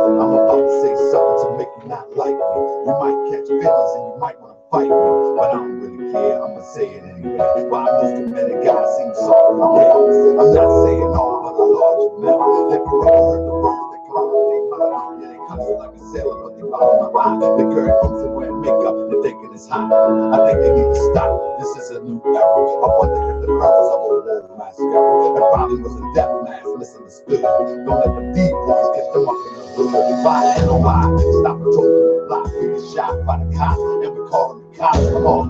I'm about to say something to make you not like me. You might catch feelings and you might want to fight me, but I don't really care. I'ma say it anyway. Why most of many guys seem sorry for me. I'm not saying all, but a large amount. Have you ever heard the words that come out of their mouth? Yeah, they cussing like a sailor, but they follow my rhyme. The girl comes and wear makeup and thinking it's hot. I think they need to stop. This is a new era. I wonder if the purpose of a war mascara. It probably was a death mask misunderstood. Don't let the D-boys get them up in the hood. Why and why? Stop patrolling the block. We get shot by the cops and we call them the cops. Come on,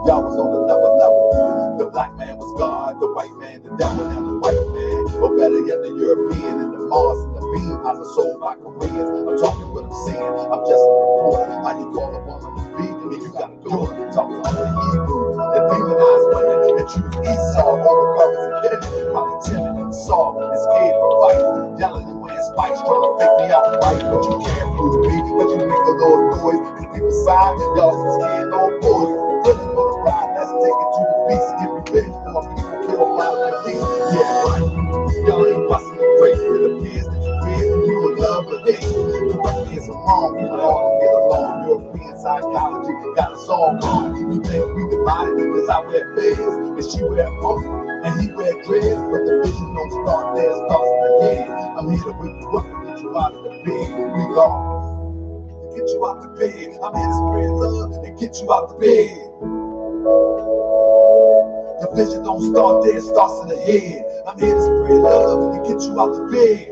y'all was on another level. The black man was God, the white man the devil, and the white man, or better yet, the European and the Mars and the beam. I was sold by Koreans. I'm talking what I'm saying. I'm just a reporter. How you call up on the beat and you gotta do it. Talking about the Hebrews that demonize women and choose Esau over brothers and Kennedy. Probably timid and soft and scared to fight, yelling and wearing spikes, trying to fake me out right. But you can't prove me, but you make a little noise. Cause deep inside, y'all some scared old boys. Really wanna ride, let's take it to the beast. Get revenge for my people killed by the police. Yeah, right. Y'all ain't busting the break. It appears that you fear you in love with hate. Correct me if I'm wrong, we all don't get along. European psychology got us all wrong. You think we divided because I wear fez and she wear punk and he wear dreads, but the vision don't start there, it starts in the head. I'm here to wake you up and get you out of the bed. We gone. Get you out the bed. I'm here to spread love and get you out the bed. The vision don't start there, it starts in the head. I'm here to spread love and get you out the bed.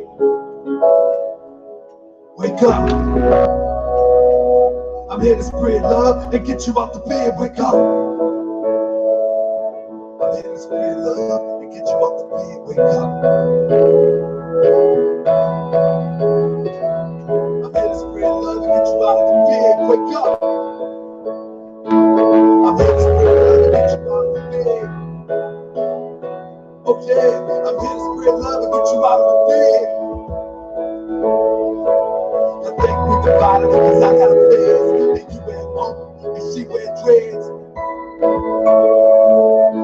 Wake up. I'm here to spread love and get you out the bed. Wake up. I'm here to spread love and get you out the bed. Wake up. I'm here to spread love and get you out of the bed. Wake up. I'm here to spread love and get you out of the bed. Okay, I'm here to spread love and get you out of the bed. I think we divided because I got a fez and you wear punk and she wear dreads.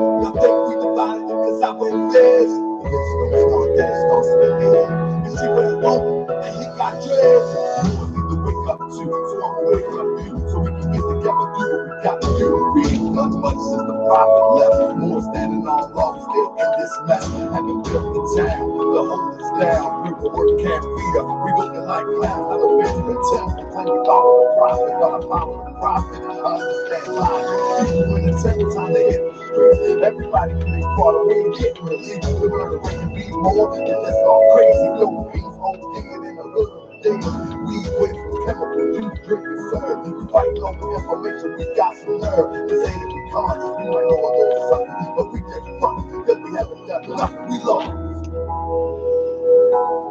I think we divided because I wear fez. The bitch don't start there, it starts in the head. And she wear punk and he got dreads. You will need to wake up too, so I'm wake up you, so we can get together, do what we got to do. We ain't done much since the prophet left. More standing on law, still in this mess. Haven't built the town, the hold us down. We will work, can't feed up. We looking like clowns. I've been to the temple, plenty follow the prophet, but I follow the prophet. I understand logic. People in the temple, time they hit the streets. Everybody can be part of me, getting released. We learn the way to be more, and let's all crazy. No beef, ODing in the hood. We with chemical juice, drinking serve. We fighting over information, we got some nerve. This ain't if we conscious, we might know a little something, but we just front because we haven't done nothing. We lost.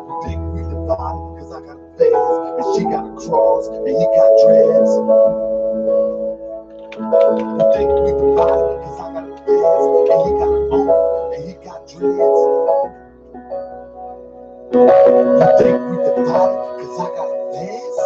You think we divided because I got a fez and she got a cross and he got dreads. You think we divided because I got a fez and he got a phone and he got dreads. You think we divided because I got a fez?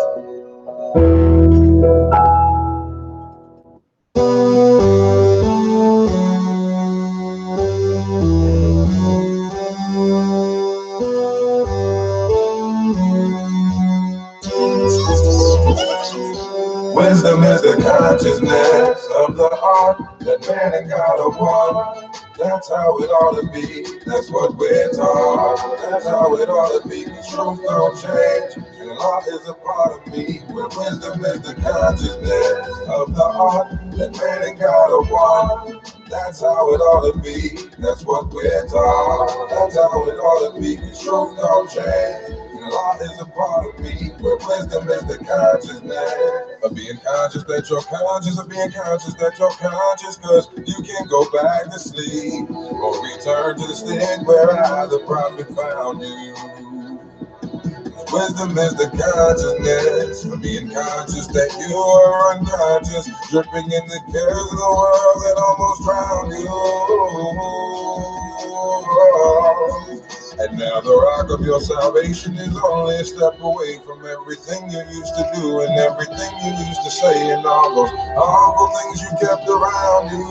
Wisdom is the consciousness of the heart that man and God are one. That's how it ought to be. That's what we're taught. That's how it ought to be. The truth don't change, and law is a part of me. Where wisdom is the consciousness of the heart that man and God are one. That's how it ought to be. That's what we're taught. That's how it ought to be. The truth don't change. Law is a part of me, where wisdom is the consciousness of being conscious that you're conscious, of being conscious that you're conscious, cause you can go back to sleep or return to the state where I, the prophet, found you. Wisdom is the consciousness of being conscious that you are unconscious, dripping in the cares of the world that almost drown you. And now the rock of your salvation is only a step away from everything you used to do and everything you used to say and all those awful things you kept around you.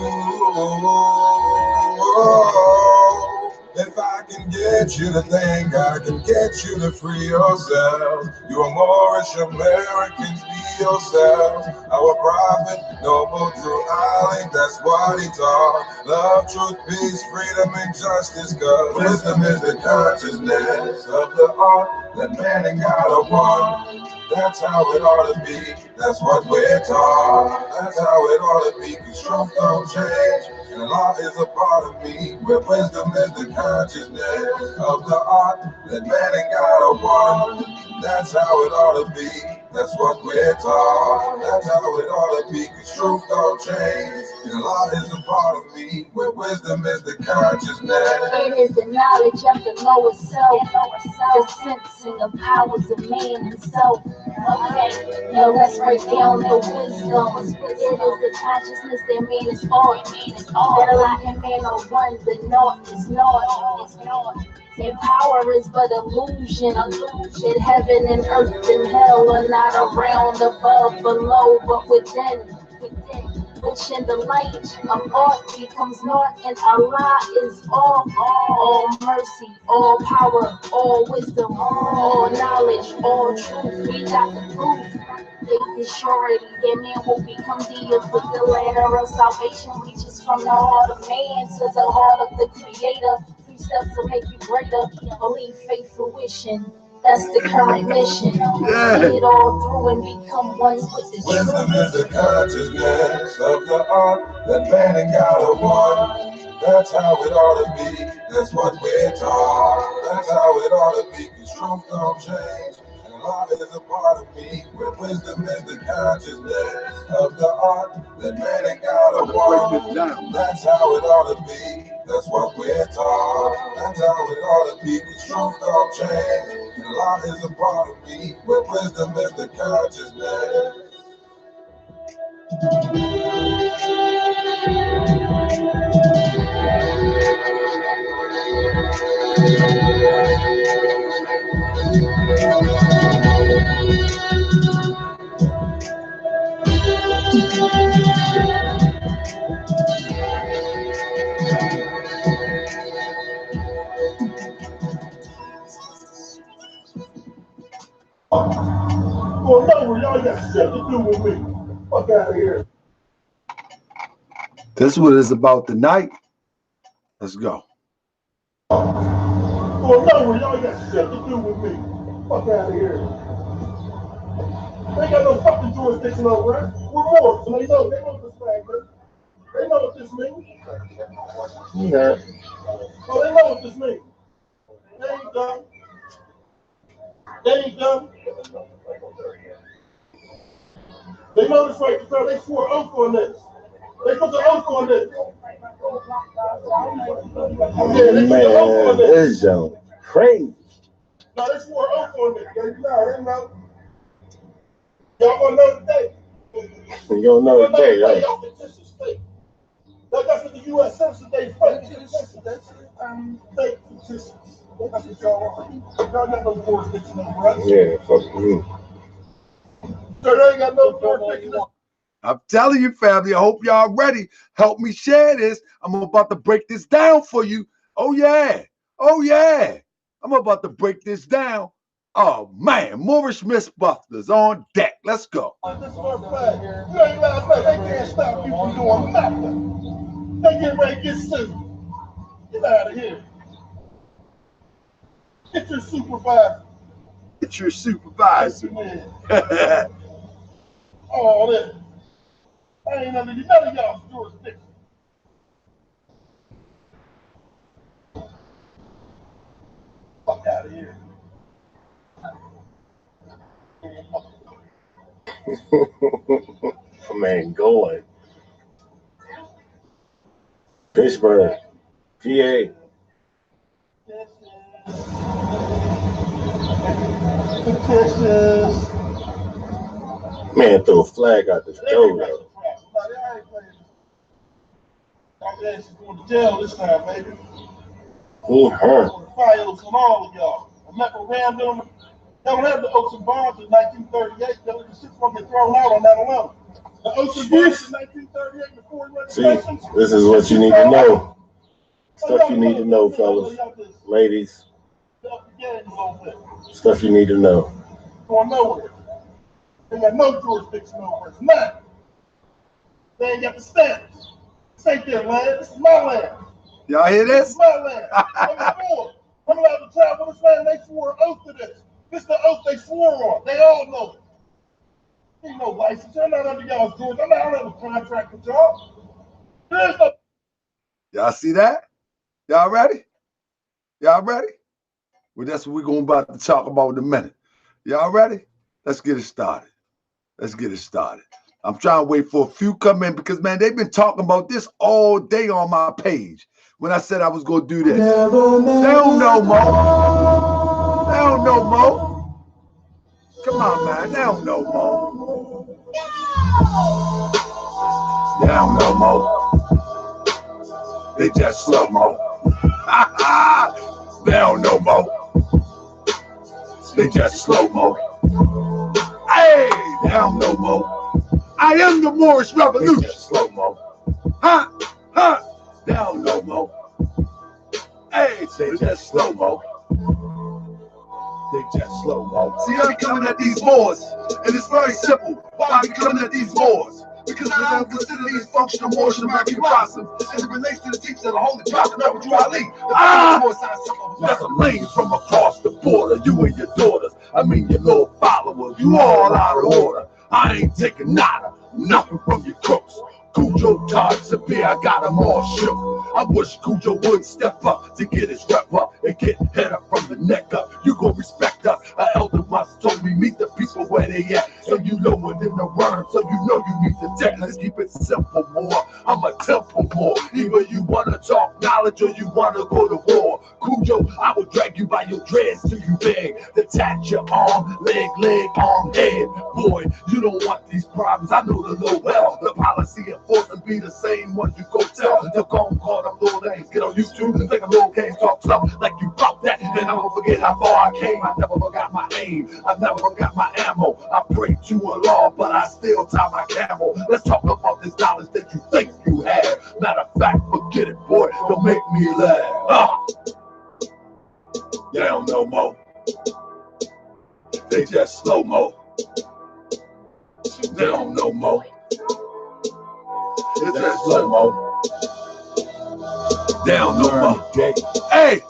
If I can get get you to think I can get you to free yourself. You are Moorish Americans, be yourself. Our prophet, noble true Ali, that's what he taught. Love, truth, peace, freedom, and justice, cause wisdom is the consciousness of the art that man and God are one. That's how it ought to be, that's what we're taught. That's how it ought to be, cause truth don't change. And law is a part of me, where wisdom is the consciousness of the art that man and God are one. That's how it ought to be, that's what we're taught. That's how it ought to be, cause truth don't change. And law is a part of me, where wisdom is the consciousness. It is the knowledge of the lower self, the sensing of powers of man himself. Okay, now let's break down the wisdom. It is the consciousness that man is all. That Allah and man are one, the north is north. And power is but illusion. That heaven and earth and hell are not around, above, below, but within. Which in the light of art becomes naught, and Allah is all mercy, all power, all wisdom, all knowledge, all truth. We got the proof. Faith is surety that man will become deity, but the ladder of salvation reaches from the heart of man to the heart of the Creator. 3 steps to make you greater. Believe, faith, fruition. That's the current mission. See it all through and become one with the truth. Wisdom is the consciousness of the art that man and God are one. That's how it ought to be. That's what we're taught. That's how it ought to be. Cause truth don't change. And love is a part of me. Where wisdom is the consciousness of the art that man and God are one. That's how it ought to be. That's what we're taught. That's how it ought to be. Cause truth don't change. And love is a part of me. Where wisdom is the consciousness. Well, no, y'all got shit to do with me. Fuck out of here. This is what it's about tonight. Let's go. Well, no, y'all got shit to do with me. Fuck out of here. They ain't got no fucking jurisdiction over it. We're more, so they know this flag, man. They know what this means. Yeah. Oh, they know what this means. They ain't dumb. They ain't dumb. They know this right because they swore oath on this. They put the oath on this. Yeah, they put the oath on this. This is crazy. No, they swore oath on this. They know. Y'all gonna know today. You don't know today, right? Y'all fictitious state. That's what the U.S. Census Day fake. Fake fictitious. That's what y'all are. Y'all got no jurisdiction over us. Yeah, fuck you. So they ain't got no jurisdiction. I'm telling you, family, I hope y'all ready. Help me share this. I'm about to break this down for you. Oh, yeah. Oh, yeah. I'm about to break this down. Oh, man. Moorish Mythbusters on deck. Let's go. This is our flag. You ain't lying, but they can't stop you from doing nothing. They get ready to get sued. Get out of here. Get your supervisor. Get your supervisor. All this. I ain't none of y'all's jurisdiction. Fuck out of here. Man, going. Pittsburgh, PA. Fictitious. Man, throw a flag out the door, though. I'm actually going to jail this time, baby. He hurt. Files on all of y'all. A memorandum. They don't have the oaths and bonds in 1938. The shit's going to get thrown out on 9/11. The oaths and bonds in 1938 before See, this is what you need to know. Stuff you need to know, fellas, ladies. Stuff you need to know. Going nowhere. They got no jurisdiction over us. None. They ain't got the stamps. This ain't their land. This is my land. Y'all hear This this? is my land. I'm sworn. I'm allowed to travel this land. They swore an oath to this. This is the oath they swore on. They all know it. Ain't no license. I'm not under y'all's doors. I don't have a contract with y'all. There is no. Y'all see that? Y'all ready? Y'all ready? Well, that's what we're going about to talk about in a minute. Y'all ready? Let's get it started. Let's get it started. I'm trying to wait for a few come in because, man, they've been talking about this all day on my page when I said I was going to do this. They don't know, Mo. They don't know, Mo. Come on, man. They don't know, Mo. They don't know, Mo. They just slow, Mo. They don't know, Mo. They just slow, Mo. Hey, they don't know, Mo. I am the Moorish revolution. They just slow, Mo. Huh? Huh? They don't know, Mo. Hey, they just slow, Mo. They just slow, Mo. See, I be coming at these wars, and it's very simple. Why I be coming at these wars? Because I don't consider these functional Moorish American blossoms as it relates to the teachings of the Holy Prophet Abu Ali. That's a lane from across the border. You and your daughters, I mean your little followers, you all out of order. I ain't taking nothing from your crooks. Cujo, Todd, Sabir, I got them all shook. I wish Cujo would step up to get his rep up and get head up from the neck up. You gon' respect us. An elder once told me meet the people where they at. So you know it in the worm, so you know you need to check. Let's keep it simple more. I'm a temple more. Either you wanna talk knowledge or you wanna go to war. Cujo, I will drag you by your dreads till you beg. Detach your arm, leg, arm, head. Boy, you don't want these problems. I know the law well. The policy enforcement be the same one you go tell. They'll go and call them little names. Get on YouTube and think a little game talk stuff like you brought that. And I won't forget how far I came. I never forgot my aim. I never forgot my ammo. I pray to Allah, but I still tie my camel. Let's talk about this knowledge that you think you have. Matter of fact, forget it, boy. Don't make me laugh. They don't know, Mo. They just slow, Mo. They don't know, Mo. It's just slow, Mo. They don't know, Mo. Hey!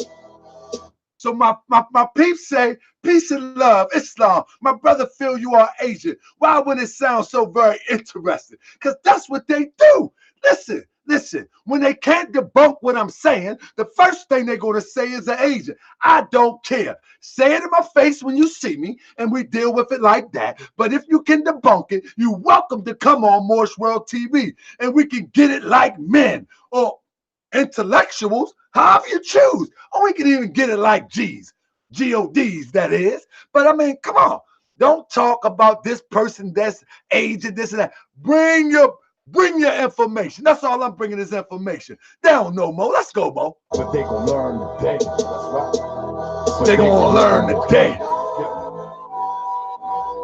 So my peeps say, peace and love, Islam. My brother Phil, you are Asian. Why would it sound so very interesting? Because that's what they do. Listen, when they can't debunk what I'm saying, the first thing they're going to say is an Asian. I don't care. Say it in my face when you see me, and we deal with it like that. But if you can debunk it, you're welcome to come on Moorish World TV, and we can get it like men or intellectuals, however you choose. Or we can even get it like G's, G-O-D's, that is. But I mean, come on. Don't talk about this person that's Asian, this and that. Bring your information. That's all I'm bringing is information. They don't know, Mo. Let's go, Mo. But they gonna learn today. That's right. They gonna learn today.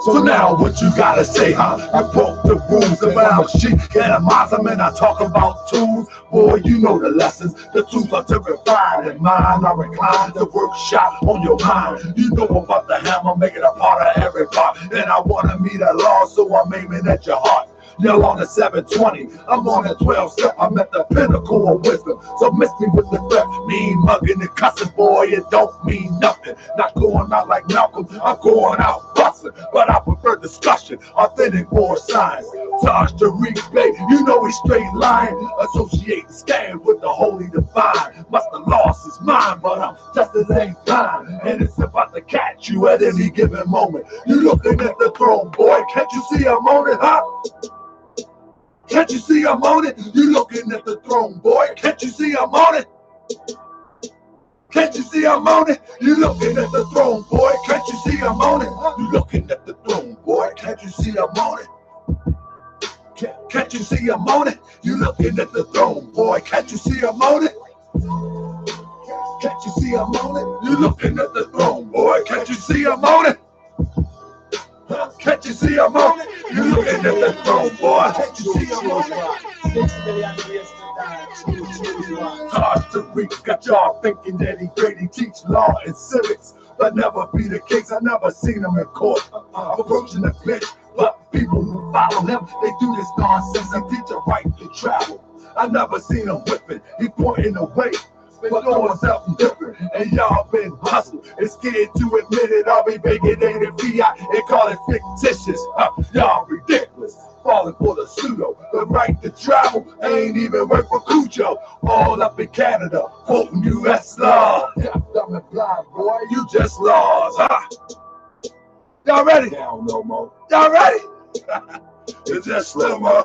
So now what you gotta say, huh? I broke the rules around sheep and a Muslim and I talk about tools. Boy, you know the lessons. The tools are to refine and mine are reclined to workshop on your mind. You know about the hammer, make it a part of every part. And I wanna meet a law, so I'm aiming at your heart. You're on the 720, I'm on the 12 step, I'm at the pinnacle of wisdom. So miss me with the threat, mean mugging and cussing, boy, it don't mean nothing. Not going out like Malcolm, I'm going out busting. But I prefer discussion, authentic war science. Touch the reach, babe, you know he's straight line. Associating scam with the holy divine. Must have lost his mind, but I'm just as ain't fine. And it's about to catch you at any given moment. You looking at the throne, boy, can't you see I'm on it, huh? Can't you see I'm on it? You looking at the throne, boy. Can't you see I'm on it? Can't you see I'm on it? You looking at the throne, boy. Can't you see I'm on it? You looking at the throne, boy. Can't you see I'm on it? Can't you see I'm on it? You looking at the throne, boy. Can't you see I'm on it? Can't you see I'm on it? You looking at the throne, boy. Can't you see I'm on it? Can't you see I'm on it? You looking at the throne, boy. Can't you see I'm on it? 6 million years to die. history. Got y'all thinking that he great, he teach law and civics, but never be the case. I never seen him in court. I'm approaching the bench, but people who follow him, they do this nonsense. He teach a right to travel. I never seen him whipping, he pointing away, but doing something different. And y'all been hustled and scared to admit it. I'll be bigger than the VI and call it fictitious. Y'all ridiculous, falling for the pseudo. The right to travel ain't even work for Cujo. All up in Canada, quoting US law. Deaf, dumb, and blind, boy, you just lost. Y'all ready? Down no more. Y'all ready? It's just slow mo.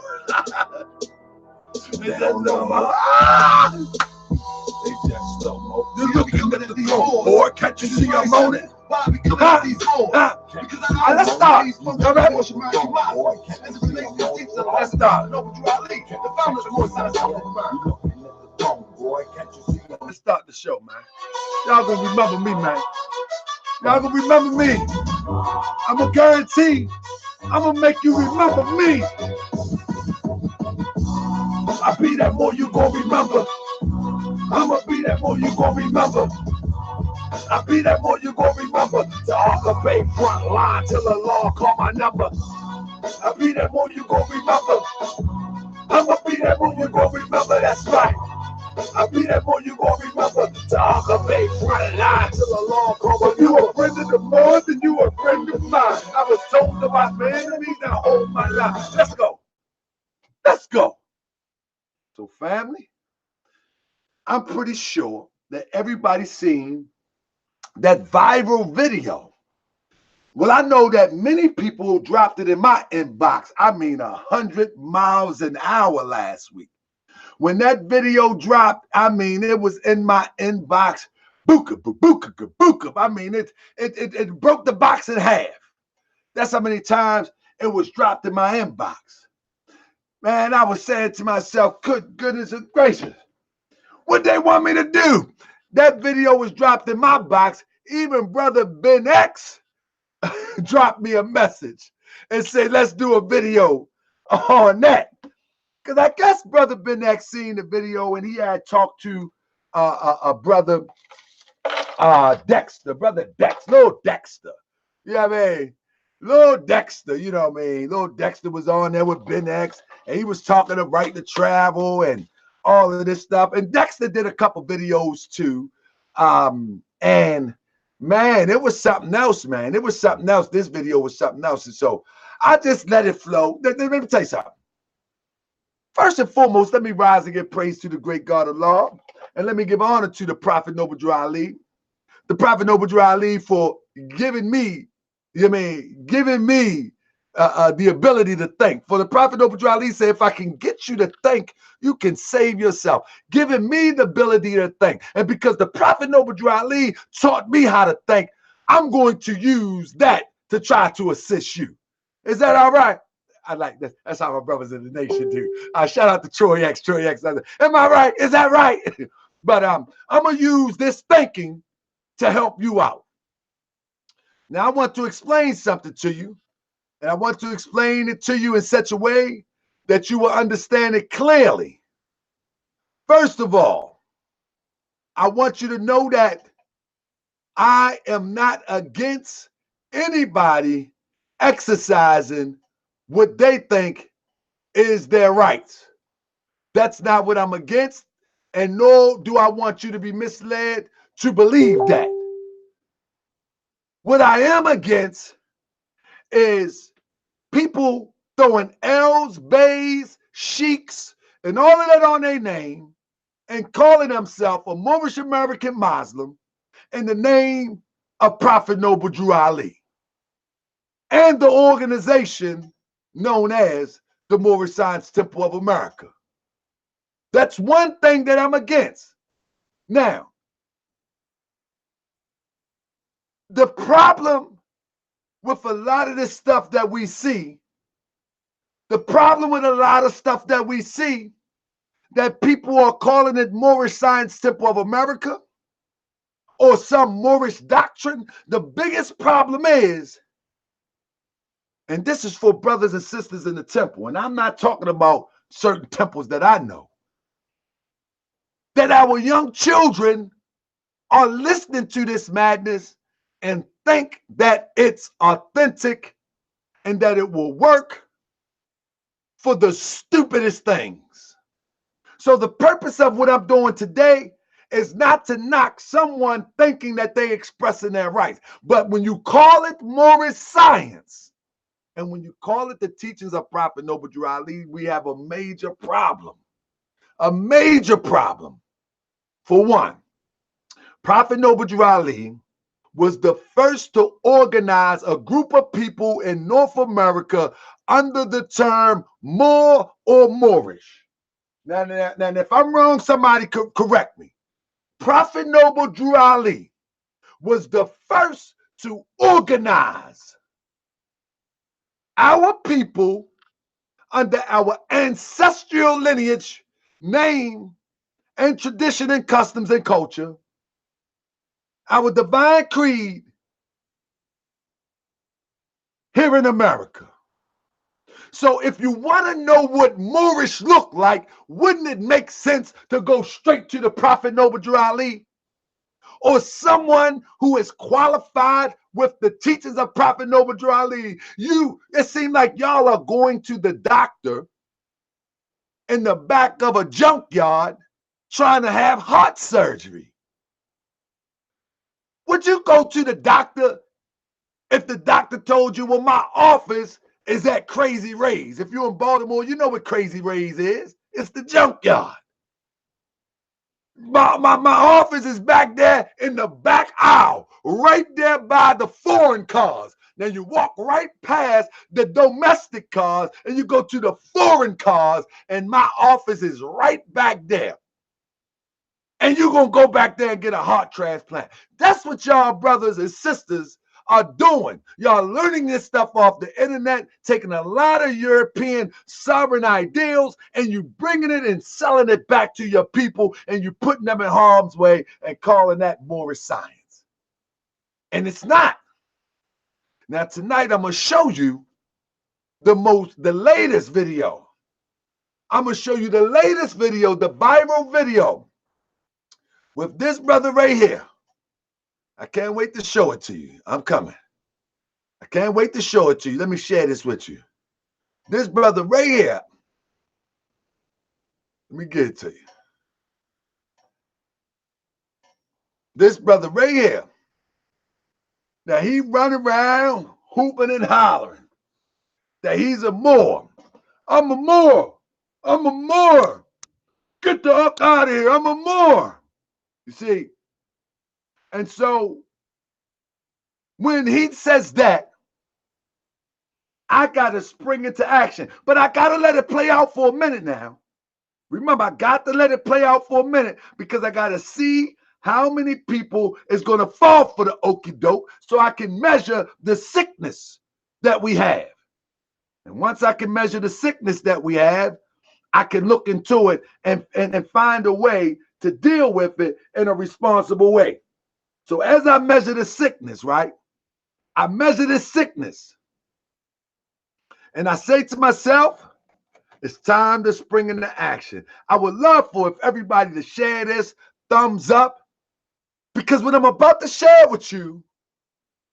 It's just slow mo. It's just slow mo. You looking at the old boy, can't you see I'm on it? Let's start. Y'all ready? Let's start. Let's start the show, man. Y'all gonna remember me, man. Y'all gonna remember me. I'm gonna guarantee I'm gonna make you remember me. I be that more you gonna remember. I'ma be that more you gonna remember. I be that more you gonna remember. The Arca Bay front line till the law call my number. I be that more you gonna remember. I'ma be that more you gonna remember. That's right. I be that more you gonna remember. The Arca Bay front line till the law call my number. You a friend of the more than you a friend of mine. I was told to my family to hold my line. Let's go. Let's go. So family, I'm pretty sure that everybody's seen that viral video. Well, I know that many people dropped it in my inbox. I mean, 100 miles an hour last week. When that video dropped, I mean, it was in my inbox. Booka, booka, booka. I mean, it broke the box in half. That's how many times it was dropped in my inbox. Man, I was saying to myself, good goodness gracious, what they want me to do? That video was dropped in my box. Even brother Ben X dropped me a message and said, let's do a video on that. Because I guess brother Ben X seen the video and he had talked to a brother Dexter, brother Dexter, little Dexter. You know what I mean? Little Dexter, you know what I mean? Little Dexter was on there with Ben X and he was talking of right to travel and all of this stuff. And Dexter did a couple videos too. And man, it was something else, man. It was something else. This video was something else. And so I just let it flow. Let me tell you something. First and foremost, let me rise and give praise to the great God of law. And let me give honor to the Prophet Noble Drew Ali. The Prophet Noble Drew Ali for giving me, the ability to think. For the Prophet Noble Drew Ali said, if I can get you to think, you can save yourself. Giving me the ability to think. And because the Prophet Noble Drew Ali taught me how to think, I'm going to use that to try to assist you. Is that all right? I like that. That's how my brothers in the nation do. Shout out to Troy X. Troy X. Am I right? Is that right? But I'm going to use this thinking to help you out. Now, I want to explain something to you. And I want to explain it to you in such a way that you will understand it clearly. First of all, I want you to know that I am not against anybody exercising what they think is their rights. That's not what I'm against, and nor do I want you to be misled to believe that. What I am against is people throwing L's, bays, sheiks, and all of that on their name and calling themselves a Moorish American Muslim in the name of Prophet Noble Drew Ali and the organization known as the Moorish Science Temple of America. That's one thing that I'm against. Now, the problem with a lot of this stuff that we see, the problem with a lot of stuff that we see, that people are calling it Moorish Science Temple of America or some Moorish doctrine, the biggest problem is, and this is for brothers and sisters in the temple, and I'm not talking about certain temples that I know. that our young children are listening to this madness and think that it's authentic and that it will work for the stupidest things. So the purpose of what I'm doing today is not to knock someone thinking that they're expressing their rights. But when you call it Moorish science, and when you call it the teachings of Prophet Noble Drew Ali, we have a major problem. A major problem. For one, Prophet Noble Drew Ali was the first to organize a group of people in North America under the term Moor or Moorish. Now, if I'm wrong, somebody could correct me. Prophet Noble Drew Ali was the first to organize our people under our ancestral lineage, name, and tradition and customs and culture, our divine creed here in America. So if you want to know what Moorish look like, wouldn't it make sense to go straight to the Prophet Noble Drew Ali? Or someone who is qualified with the teachings of Prophet Noble Drew Ali? It seems like y'all are going to the doctor in the back of a junkyard trying to have heart surgery. Would you go to the doctor if the doctor told you, well, my office is at Crazy Ray's? If you're in Baltimore, you know what Crazy Ray's is. It's the junkyard. My office is back there in the back aisle, right there by the foreign cars. Now you walk right past the domestic cars and you go to the foreign cars, and my office is right back there. And you're going to go back there and get a heart transplant. That's what y'all brothers and sisters are doing. Y'all learning this stuff off the internet, taking a lot of European sovereign ideals, and you bringing it and selling it back to your people, and you putting them in harm's way and calling that Moorish science. And it's not. Now tonight I'm going to show you the latest video. I'm going to show you the latest video, the viral video with this brother right here. I can't wait to show it to you. I'm coming. I can't wait to show it to you. Let me share this with you. This brother right here. Let me get it to you. This brother right here. Now he running around hooping and hollering that he's a Moor. I'm a Moor. I'm a Moor. Get the fuck out of here. I'm a Moor. You see? And so when he says that, I got to spring into action. But I got to let it play out for a minute now. Remember, I got to let it play out for a minute because I got to see how many people is going to fall for the okie doke so I can measure the sickness that we have. And once I can measure the sickness that we have, I can look into it and find a way to deal with it in a responsible way. So as I measure the sickness, right? I measure this sickness. And I say to myself, it's time to spring into action. I would love for if everybody to share this, thumbs up, because what I'm about to share with you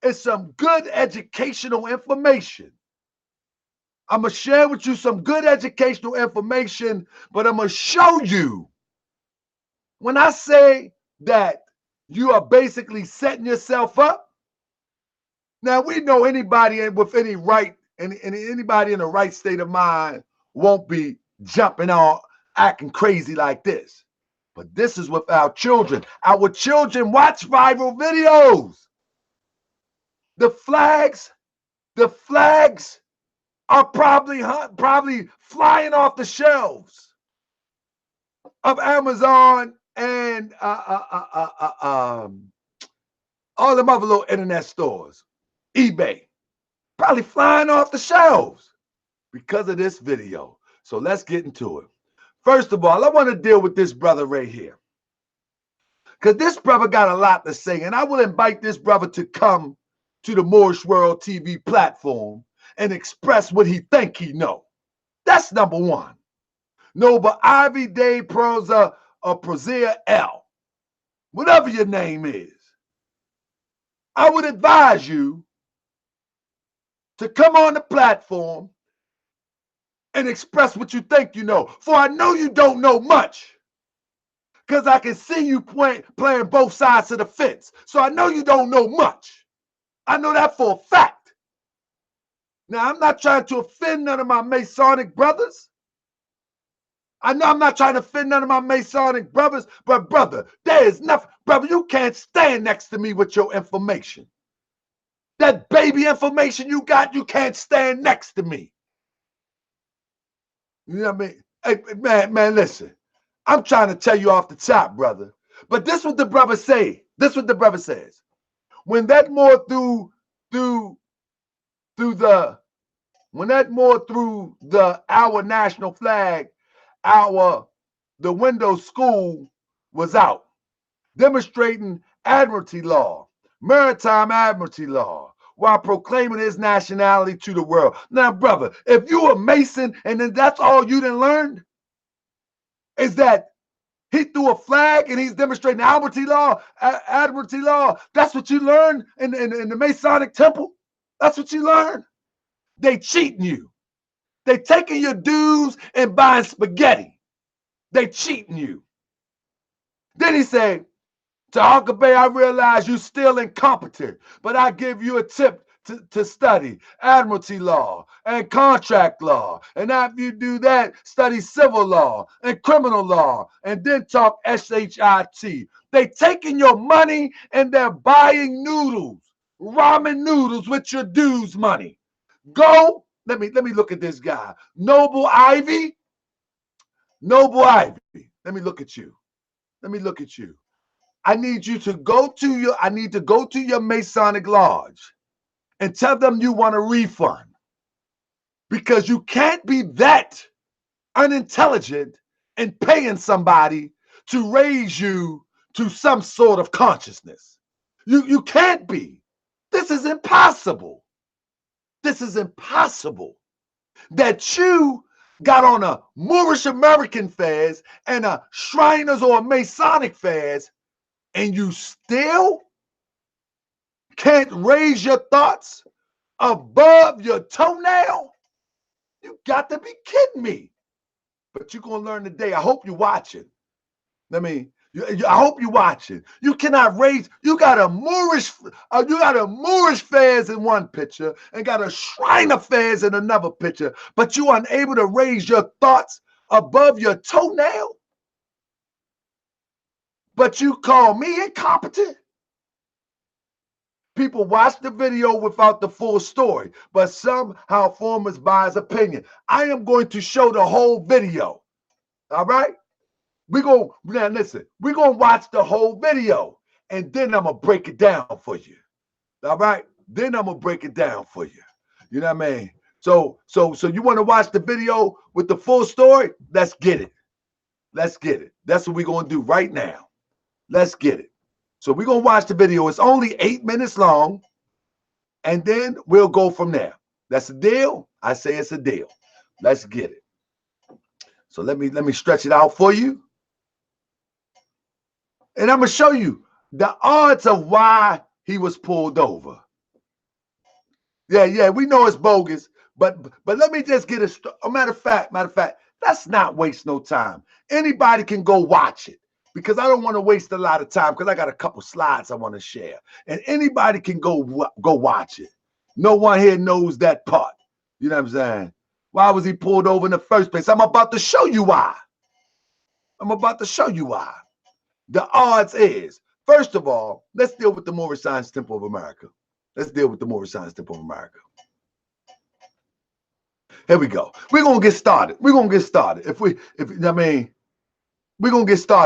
is some good educational information. I'm going to share with you some good educational information, but I'm going to show you when I say that you are basically setting yourself up. Now, we know anybody with any right and anybody in the right state of mind won't be jumping on, acting crazy like this. But this is with our children. Our children watch viral videos. The flags are probably flying off the shelves of Amazon and all them other little internet stores, eBay, probably flying off the shelves because of this video. So let's get into it. First of all, I want to deal with this brother right here, because this brother got a lot to say, and I will invite this brother to come to the Moorish World TV platform and express what he think he know. That's number one. No, but Ivy Day Prosa or Prozia L, whatever your name is, I would advise you to come on the platform and express what you think you know. For I know you don't know much, because I can see you playing both sides of the fence. So I know you don't know much. I know that for a fact. Now, I'm not trying to offend none of my Masonic brothers. I know I'm not trying to offend none of my Masonic brothers, but brother, there is nothing. Brother, you can't stand next to me with your information. That baby information you got, you can't stand next to me. You know what I mean? Hey, man, listen. I'm trying to tell you off the top, brother. But this what the brother say. This what the brother says. When that more through our national flag, the Windows School was out, demonstrating admiralty law, maritime admiralty law, while proclaiming his nationality to the world. Now, brother, if you a Mason and then that's all you done learned, is that he threw a flag and he's demonstrating admiralty law, that's what you learned in the Masonic temple? That's what you learned? They cheating you. They taking your dues and buying spaghetti. They cheating you. Then he said, to Huckabee, I realize you still incompetent, but I give you a tip to study admiralty law and contract law. And after you do that, study civil law and criminal law, and then talk SHIT. They taking your money and they're buying noodles, ramen noodles with your dues money. Go, let me look at this guy. Noble Ivy. Let me look at you. I need to go to your Masonic lodge and tell them you want a refund, because you can't be that unintelligent and paying somebody to raise you to some sort of consciousness. You can't be. This is impossible. That you got on a Moorish American fairs and a Shriners or a Masonic fairs, and you still can't raise your thoughts above your toenail? You got to be kidding me. But you're going to learn today. I hope you're watching. I hope you're watching. You cannot raise, you got a Moorish fairs in one picture and got a Shriner fairs in another picture, but you're unable to raise your thoughts above your toenail? But you call me incompetent? People watch the video without the full story, but somehow form his biased opinion. I am going to show the whole video. All right? We're going to watch the whole video, and then I'm going to break it down for you. All right? Then I'm going to break it down for you. You know what I mean? So you want to watch the video with the full story? Let's get it. That's what we're going to do right now. Let's get it. So we're going to watch the video. It's only 8 minutes long, and then we'll go from there. That's a deal? I say it's a deal. Let's get it. So let me stretch it out for you. And I'm going to show you the odds of why he was pulled over. Yeah, we know it's bogus, but let me just get a matter of fact, let's not waste no time. Anybody can go watch it, because I don't want to waste a lot of time, because I got a couple slides I want to share. And anybody can go watch it. No one here knows that part. You know what I'm saying? Why was he pulled over in the first place? I'm about to show you why. The odds is, first of all, let's deal with the Moorish Science Temple of America. Here we go. We're gonna get started. We're gonna get started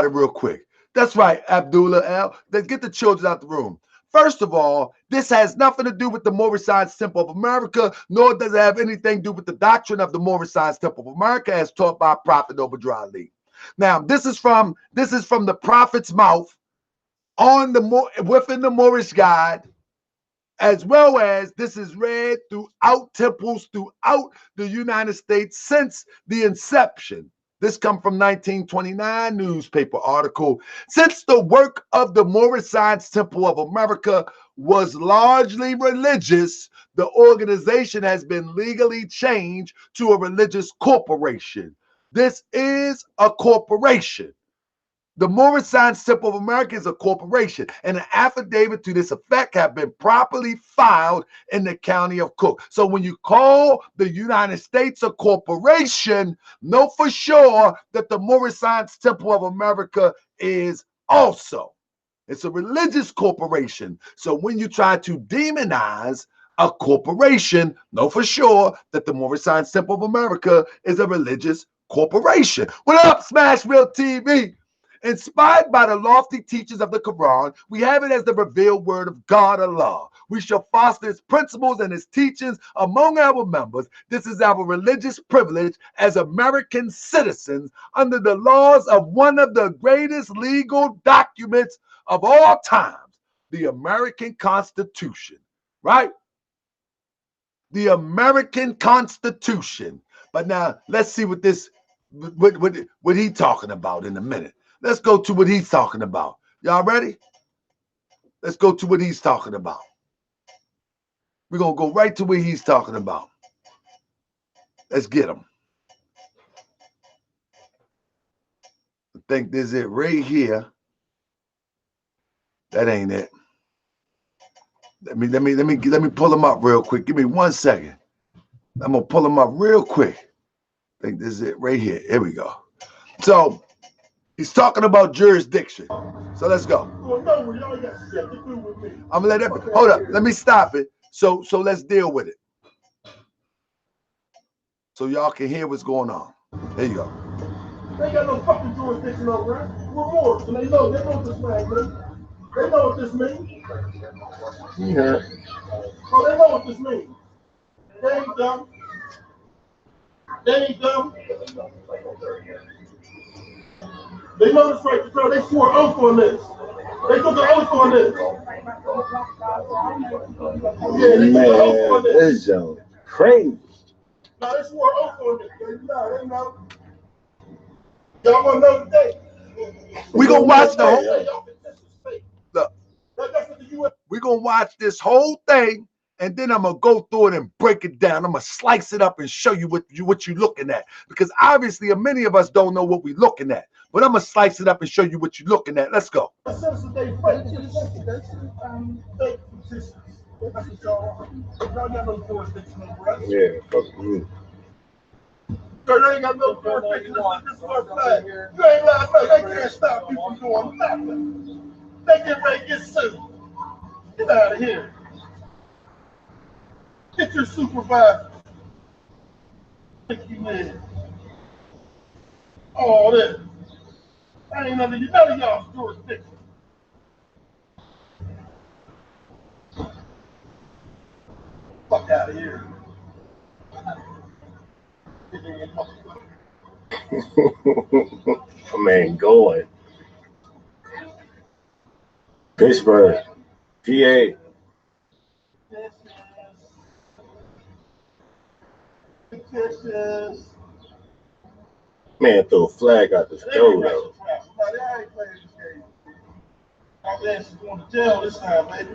real quick. That's right, Abdullah L. Let's get the children out the room. First of all, this has nothing to do with the Moorish Science Temple of America, nor does it have anything to do with the doctrine of the Moorish Science Temple of America as taught by Prophet Obadiah Ali. Now, this is from the prophet's mouth within the Moorish Guide, as well as this is read throughout temples throughout the United States since the inception This comes from 1929 newspaper article. Since the work of the Moorish Science Temple of America was largely religious, the organization has been legally changed to a religious corporation. This is a corporation. The Moorish Science Temple of America is a corporation, and an affidavit to this effect have been properly filed in the county of Cook. So when you call the United States a corporation, know for sure that the Moorish Science Temple of America is also. It's a religious corporation. So when you try to demonize a corporation, know for sure that the Moorish Science Temple of America is a religious corporation. What up, Smashville TV? Inspired by the lofty teachings of the Quran, we have it as the revealed word of God, Allah. We shall foster its principles and its teachings among our members. This is our religious privilege as American citizens under the laws of one of the greatest legal documents of all times, the American Constitution, right? The American Constitution. But now let's see what this, what he talking about in a minute. Let's go to what he's talking about. Y'all ready? Let's go to what he's talking about. We're going to go right to what he's talking about. Let's get him. I think this is it right here. That ain't it. Let me pull him up real quick. Give me 1 second. I'm going to pull him up real quick. I think this is it right here. Here we go. So he's talking about jurisdiction. So let's go. I'm gonna let it. Hold up. Let me stop it. So let's deal with it. So y'all can hear what's going on. There you go. They ain't got no fucking jurisdiction over us. We're Moors, and they know what this flag means. They know what this means. Yeah. Oh, they know what this means. They ain't dumb. They ain't dumb. They know this right to tell. They swore oath on this. They took an oath on this. Yeah, they took an oath on this. This is crazy. No, they swore oath on this. They know. Y'all want to know today? We gonna watch the whole. Look, we gonna watch this whole thing, and then I'm gonna go through it and break it down. I'm gonna slice it up and show you what you're looking at, because obviously many of us don't know what we're looking at. But I'm gonna slice it up and show you what you're looking at. Let's go. Yeah, fuck you. They ain't got no jurisdiction. This is our flag. You ain't lying. They can't stop you from doing nothing. They get ready to get sued. Get out of here. Get your supervisor. 60 minutes. All this. I ain't none of y'all's jurisdiction. Fuck out of here. Man, going. Pittsburgh, PA. Man, throw a flag out the door, though. I'm actually going to jail this time, baby.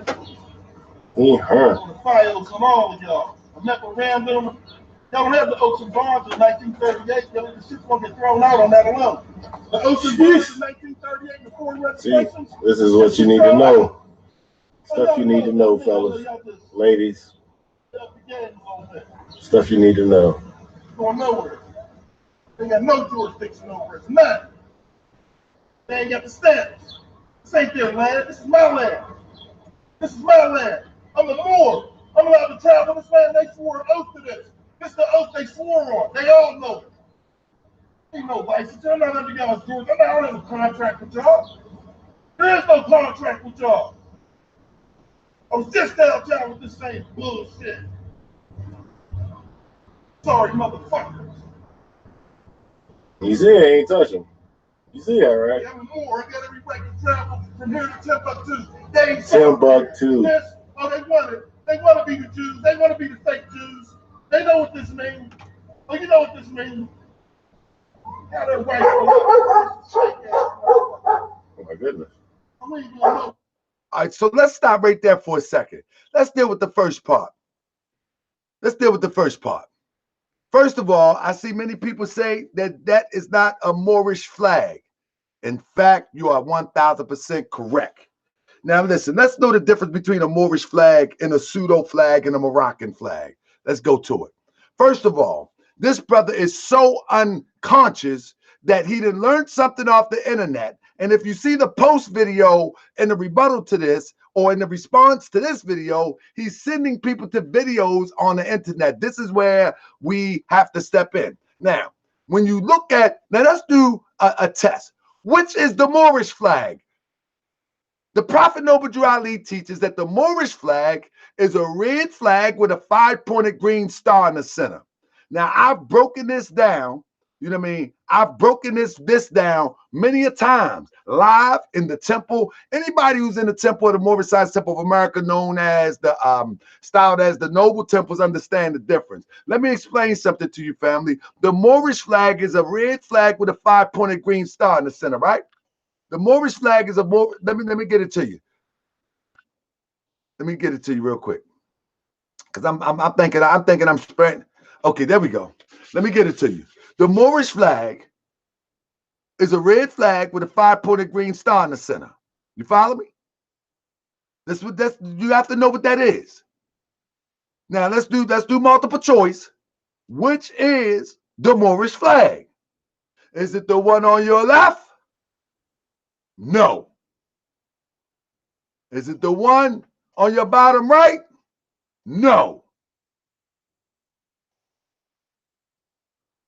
He hurt. On the files on all of y'all. I'm not going to ram them. Y'all don't have the oaths and bonds in 1938. The shit's going to get thrown out on that alone. The oaths and bonds in 1938 before registrations. See, this is what you need to know. Stuff you need to know, fellas, ladies. Stuff you need to know. Going nowhere. They got no jurisdiction over us. None. They ain't got the status. This ain't their land. This is my land. This is my land. I'm a Moor. I'm allowed to travel this land. They swore an oath to this. This is the oath they swore on. They all know it. Ain't no license. I'm not under y'all's doors. I don't have a contract with y'all. There is no contract with y'all. I was just downtown with this same bullshit. Sorry, motherfuckers. You see, I ain't touching. You see that, right? Yeah, I'm Moor. I got every right to travel from here to Timbuktu. They ain't Timbuktu. Yes. Oh, they want it. They want to be the Jews. They want to be the fake Jews. They know what this means. Oh, you know what this means. Got that white flag. Oh my goodness. We ain't gonna know. All right, so let's stop right there for a second. Let's deal with the first part. Let's deal with the first part. First of all, I see many people say that that is not a Moorish flag. In fact, you are 1000% correct. Now, listen, let's know the difference between a Moorish flag and a pseudo flag and a Moroccan flag. Let's go to it. First of all, this brother is so unconscious that he done learned something off the internet. And if you see the post video and the rebuttal to this, or in the response to this video, he's sending people to videos on the internet. This is where we have to step in. Now, when you look at, now let's do a test. Which is the Moorish flag? The Prophet Noble Drew Ali teaches that the Moorish flag is a red flag with a 5-pointed green star in the center. Now, I've broken this down. You know what I mean? I've broken this down many a times live in the temple. Anybody who's in the temple of the Moorish Science Temple of America, known as the styled as the Noble Temples, understand the difference. Let me explain something to you, family. The Moorish flag is a red flag with a 5-pointed green star in the center, right? The Moorish flag is a more. Let me get it to you. Let me get it to you real quick, because I'm thinking I'm spreading. Okay, there we go. Let me get it to you. The Moorish flag is a red flag with a 5-pointed green star in the center. You follow me? You have to know what that is. Now let's do multiple choice. Which is the Moorish flag? Is it the one on your left? No. Is it the one on your bottom right? No.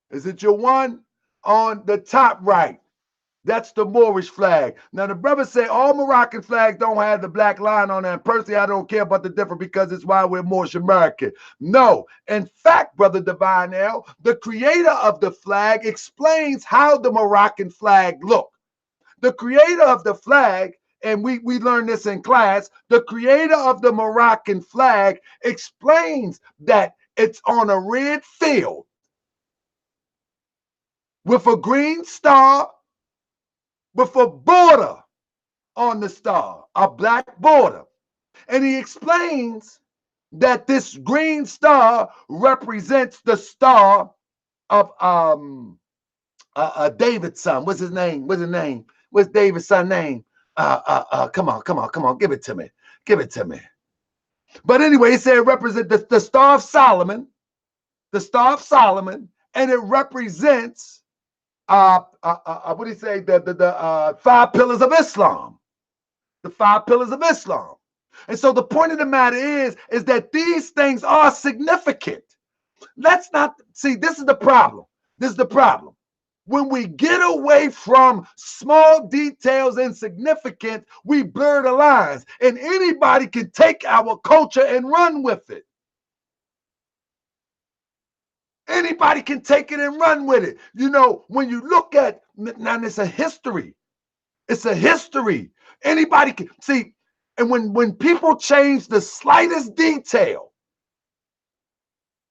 Is it your one on the top right? That's the Moorish flag. Now, the brothers say all Moroccan flags don't have the black line on them. Personally, I don't care about the difference because it's why we're Moorish American. No. In fact, Brother Divine L, the creator of the flag explains how the Moroccan flag look. The creator of the flag, and we learned this in class, the creator of the Moroccan flag explains that it's on a red field with a green star with a border on the star, a black border. And he explains that this green star represents the star of David's son. What's his name? What's David's son's name? Come on, give it to me. But anyway, he said it represents the Star of Solomon, and it represents what do you say? The 5 pillars of Islam. The 5 pillars of Islam. And so the point of the matter is that these things are significant. Let's not see, this is the problem. When we get away from small details and significance, we blur the lines, and anybody can take our culture and run with it. Anybody can take it and run with it. You know, when you look at, now it's a history. Anybody can see, and when people change the slightest detail,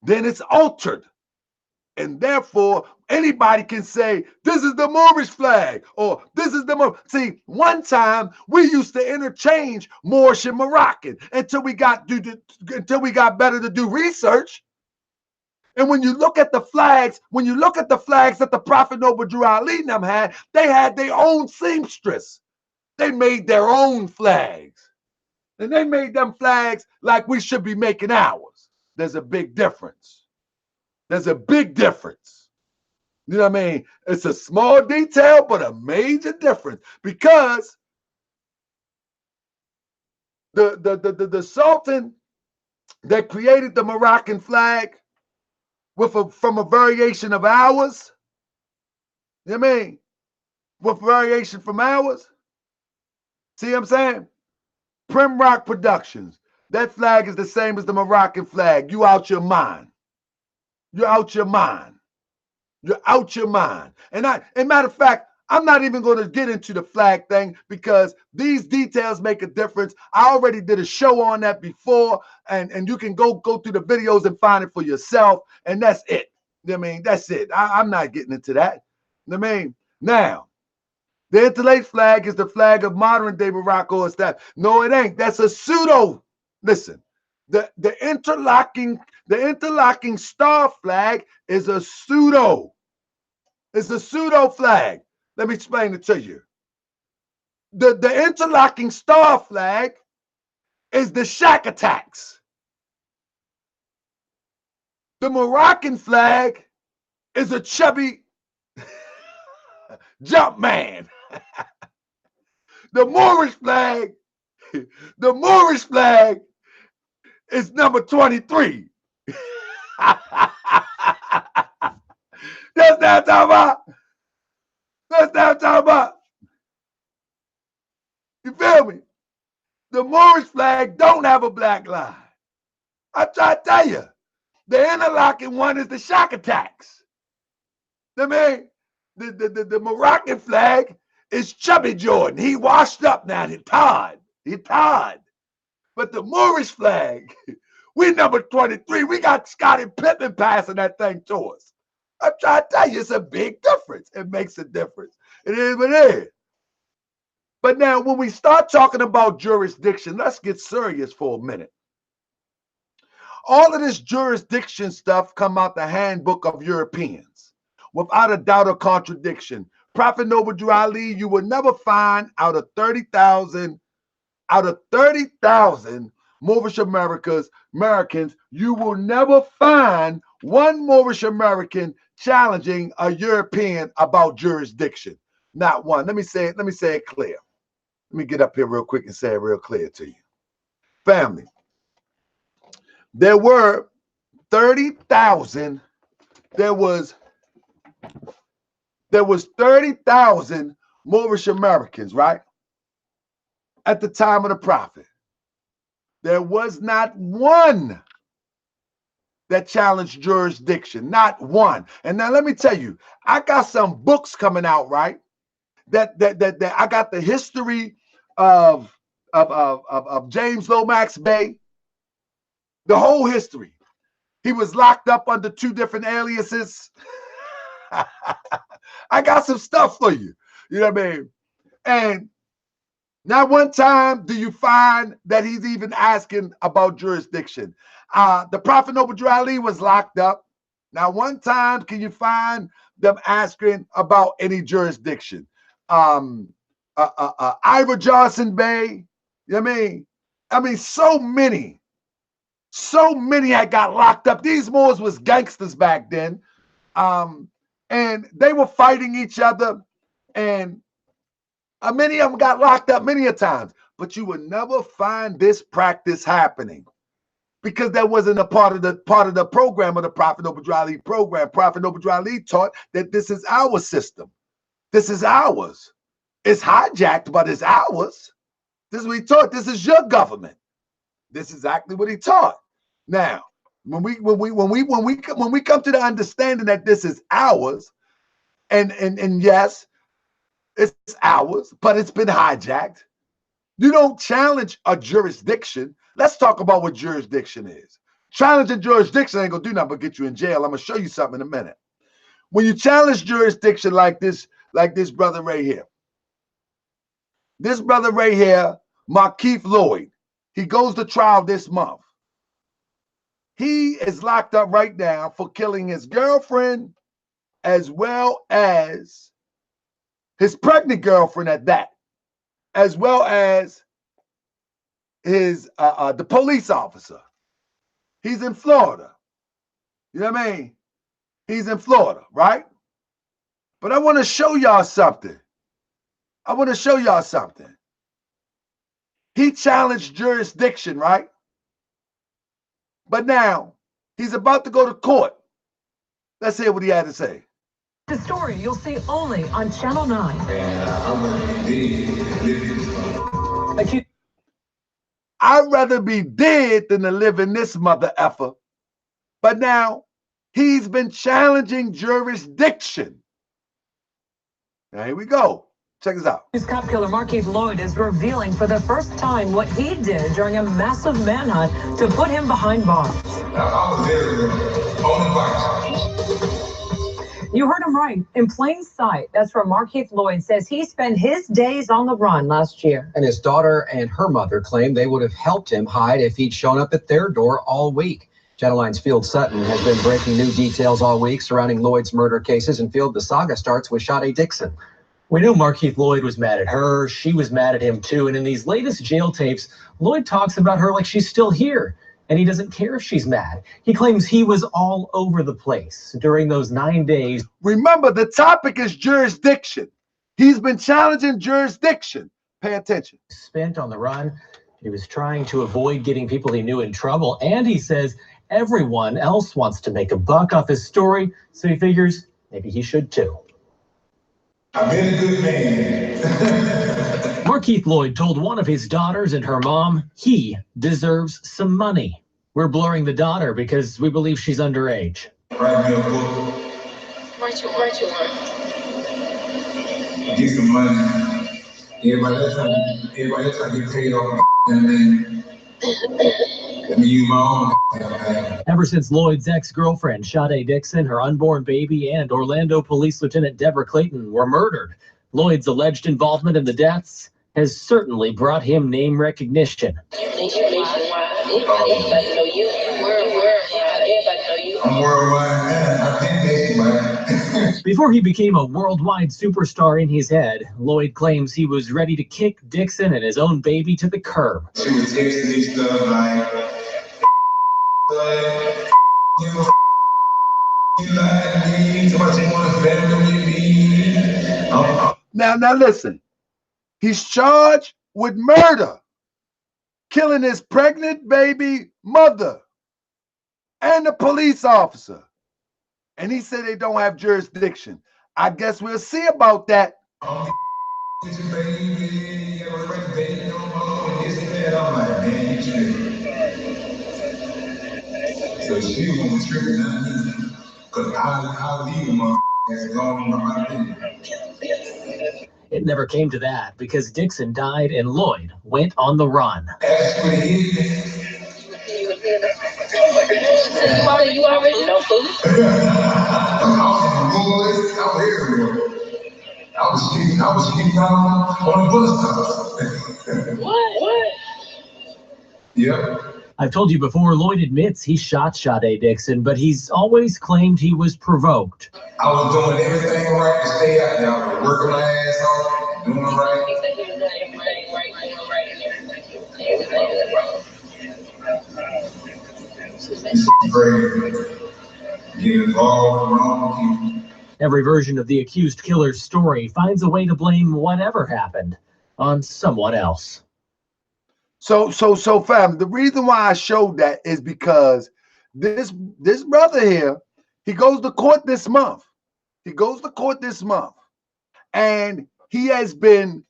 then it's altered. And therefore, anybody can say, this is the Moorish flag, or this is the Moorish. See, one time we used to interchange Moorish and Moroccan until we got better to do research. And when you look at the flags, that the Prophet Noble Drew Ali and them had, they had their own seamstress. They made their own flags. And they made them flags like we should be making ours. There's a big difference. You know what I mean? It's a small detail, but a major difference, because the Sultan that created the Moroccan flag from a variation of ours, you know what I mean? With variation from ours. See what I'm saying? Prim Rock Productions. That flag is the same as the Moroccan flag. You out your mind. You're out your mind. And matter of fact, I'm not even going to get into the flag thing because these details make a difference. I already did a show on that before, and you can go through the videos and find it for yourself, and that's it. You know what I mean? That's it. I'm not getting into that. I mean, now, the interlaced flag is the flag of modern day Morocco or stuff. No, it ain't. That's a pseudo. Listen, the interlocking star flag is a pseudo. It's a pseudo flag. Let me explain it to you. The interlocking star flag is the shack attacks. The Moroccan flag is a chubby jump man. The Moorish flag is number 23. That's not talking about. That's not talking about. You feel me? The Moorish flag don't have a black line. I try to tell you. The interlocking one is the shock attacks. I mean, the Moroccan flag is Chubby Jordan. He washed up now. He tired. But the Moorish flag, we number 23. We got Scottie Pippen passing that thing to us. I'm trying to tell you, it's a big difference. It makes a difference. It is what it is. But now, when we start talking about jurisdiction, let's get serious for a minute. All of this jurisdiction stuff come out the handbook of Europeans, without a doubt or contradiction. Prophet Noble Drew Ali, you will never find out of 30,000 Moorish Americans, you will never find one Moorish American challenging a European about jurisdiction. Not one. Let me say it clear. Let me get up here real quick and say it real clear to you. Family, there were 30,000, there was 30,000 Moorish Americans, right? At the time of the prophet. There was not one that challenged jurisdiction, not one. And now let me tell you, I got some books coming out, right? That I got the history of James Lomax Bey, the whole history. He was locked up under 2 different aliases. I got some stuff for you. You know what I mean? And not one time do you find that he's even asking about jurisdiction. The Prophet Noble Drew Ali was locked up. Now, one time can you find them asking about any jurisdiction? Ivor Johnson Bey, you know what I mean? I mean, so many had got locked up. These Moors was gangsters back then. And they were fighting each other, and many of them got locked up many a times. But you would never find this practice happening because that wasn't a part of the program of the Prophet Noble Drew Ali program. Prophet Noble Drew Ali taught that this is our system. This is ours. It's hijacked, but it's ours. This is what he taught. This is your government. This is exactly what he taught. Now, when we come to the understanding that this is ours, and yes, it's ours, but it's been hijacked. You don't challenge a jurisdiction. Let's talk about what jurisdiction is. Challenging jurisdiction ain't gonna do nothing but get you in jail. I'm gonna show you something in a minute. When you challenge jurisdiction like this brother right here. This brother right here, Markeith Lloyd, he goes to trial this month. He is locked up right now for killing his girlfriend as well as his pregnant girlfriend at that, as well as his the police officer. He's in Florida. You know what I mean? He's in Florida, right? But I want to show y'all something. He challenged jurisdiction, right? But now he's about to go to court. Let's hear what he had to say. The story you'll see only on Channel 9. I'd rather be dead than to live in this mother effer. But now he's been challenging jurisdiction. Now here we go. Check this out. His cop killer Markeith Lloyd is revealing for the first time what he did during a massive manhunt to put him behind bars. You heard him right. In plain sight. That's where Markeith Lloyd says he spent his days on the run last year. And his daughter and her mother claim they would have helped him hide if he'd shown up at their door all week. Channel 9's Field Sutton has been breaking new details all week surrounding Lloyd's murder cases. And Field, the saga starts with Sade Dixon. We know Markeith Lloyd was mad at her. She was mad at him, too. And in these latest jail tapes, Lloyd talks about her like she's still here. And he doesn't care if she's mad. He claims he was all over the place during those 9 days. Remember, the topic is jurisdiction. He's been challenging jurisdiction. Pay attention. Spent on the run. He was trying to avoid getting people he knew in trouble. And he says everyone else wants to make a buck off his story. So he figures maybe he should, too. I've been a good man. Markeith Lloyd told one of his daughters and her mom he deserves some money. We're blurring the daughter because we believe she's underage. Write me a book. Write you one. Get some money. Everybody else trying to get paid off my name. Let me use my own. Ever since Lloyd's ex-girlfriend, Sade Dixon, her unborn baby, and Orlando Police Lieutenant Deborah Clayton were murdered, Lloyd's alleged involvement in the deaths has certainly brought him name recognition. I'm worldwide, man. I've been nationwide. Before he became a worldwide superstar in his head, Lloyd claims he was ready to kick Dixon and his own baby to the curb. She was texting me stuff like, you like me, so much you want to family with me. Now listen. He's charged with murder, killing his pregnant baby mother and the police officer. And he said they don't have jurisdiction. I guess we'll see about that. I'm like, man, you so she was gonna trip, not me, because I'll leave him as long as my opinion. It never came to that because Dixon died and Lloyd went on the run. You already know, fool. I was sleeping down on the bus stop. What? Yep. I've told you before, Lloyd admits he shot Sade Dixon, but he's always claimed he was provoked. I was doing everything right to stay out there. I was working my ass off, doing right. It's crazy. Get involved with wrong people. Every version of the accused killer's story finds a way to blame whatever happened on someone else. So fam, the reason why I showed that is because this brother here, he goes to court this month. And he has been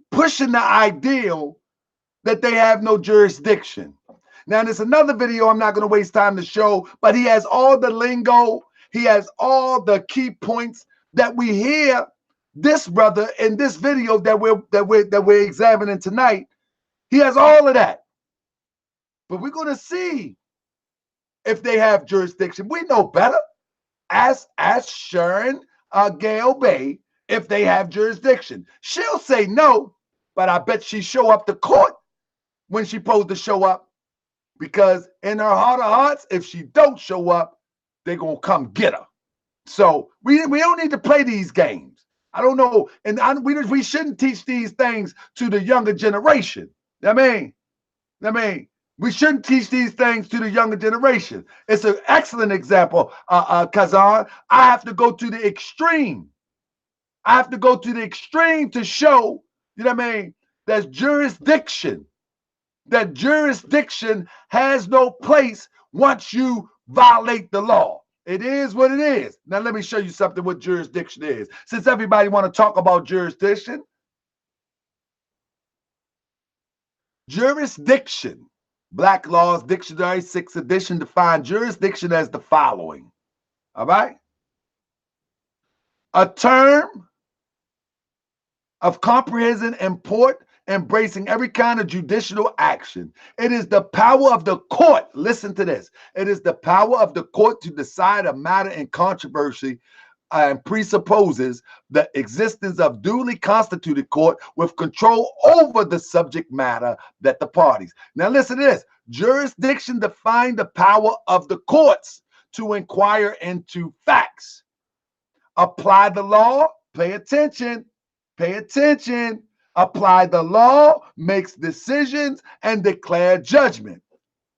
pushing the ideal that they have no jurisdiction. Now, there's another video I'm not going to waste time to show, but he has all the lingo. He has all the key points that we hear this brother in this video that we're examining tonight. He has all of that. But we're going to see if they have jurisdiction. We know better. Ask Sharon Gale Bay if they have jurisdiction. She'll say no, but I bet she show up to court when she's supposed to show up, because in her heart of hearts, if she don't show up, they're going to come get her. So we don't need to play these games. I don't know. And we shouldn't teach these things to the younger generation. I mean, we shouldn't teach these things to the younger generation. It's an excellent example, Kazan. I have to go to the extreme. To show, that jurisdiction has no place once you violate the law. It is what it is. Now, let me show you something what jurisdiction is. Since everybody want to talk about jurisdiction, Black Laws Dictionary 6th edition define jurisdiction as the following. All right? A term of comprehensive import, embracing every kind of judicial action. It is the power of the court. Listen to this. It is the power of the court to decide a matter in controversy and presupposes the existence of duly constituted court with control over the subject matter that the parties. Now listen to this. Jurisdiction defines the power of the courts to inquire into facts, apply the law, pay attention, apply the law, makes decisions, and declare judgment.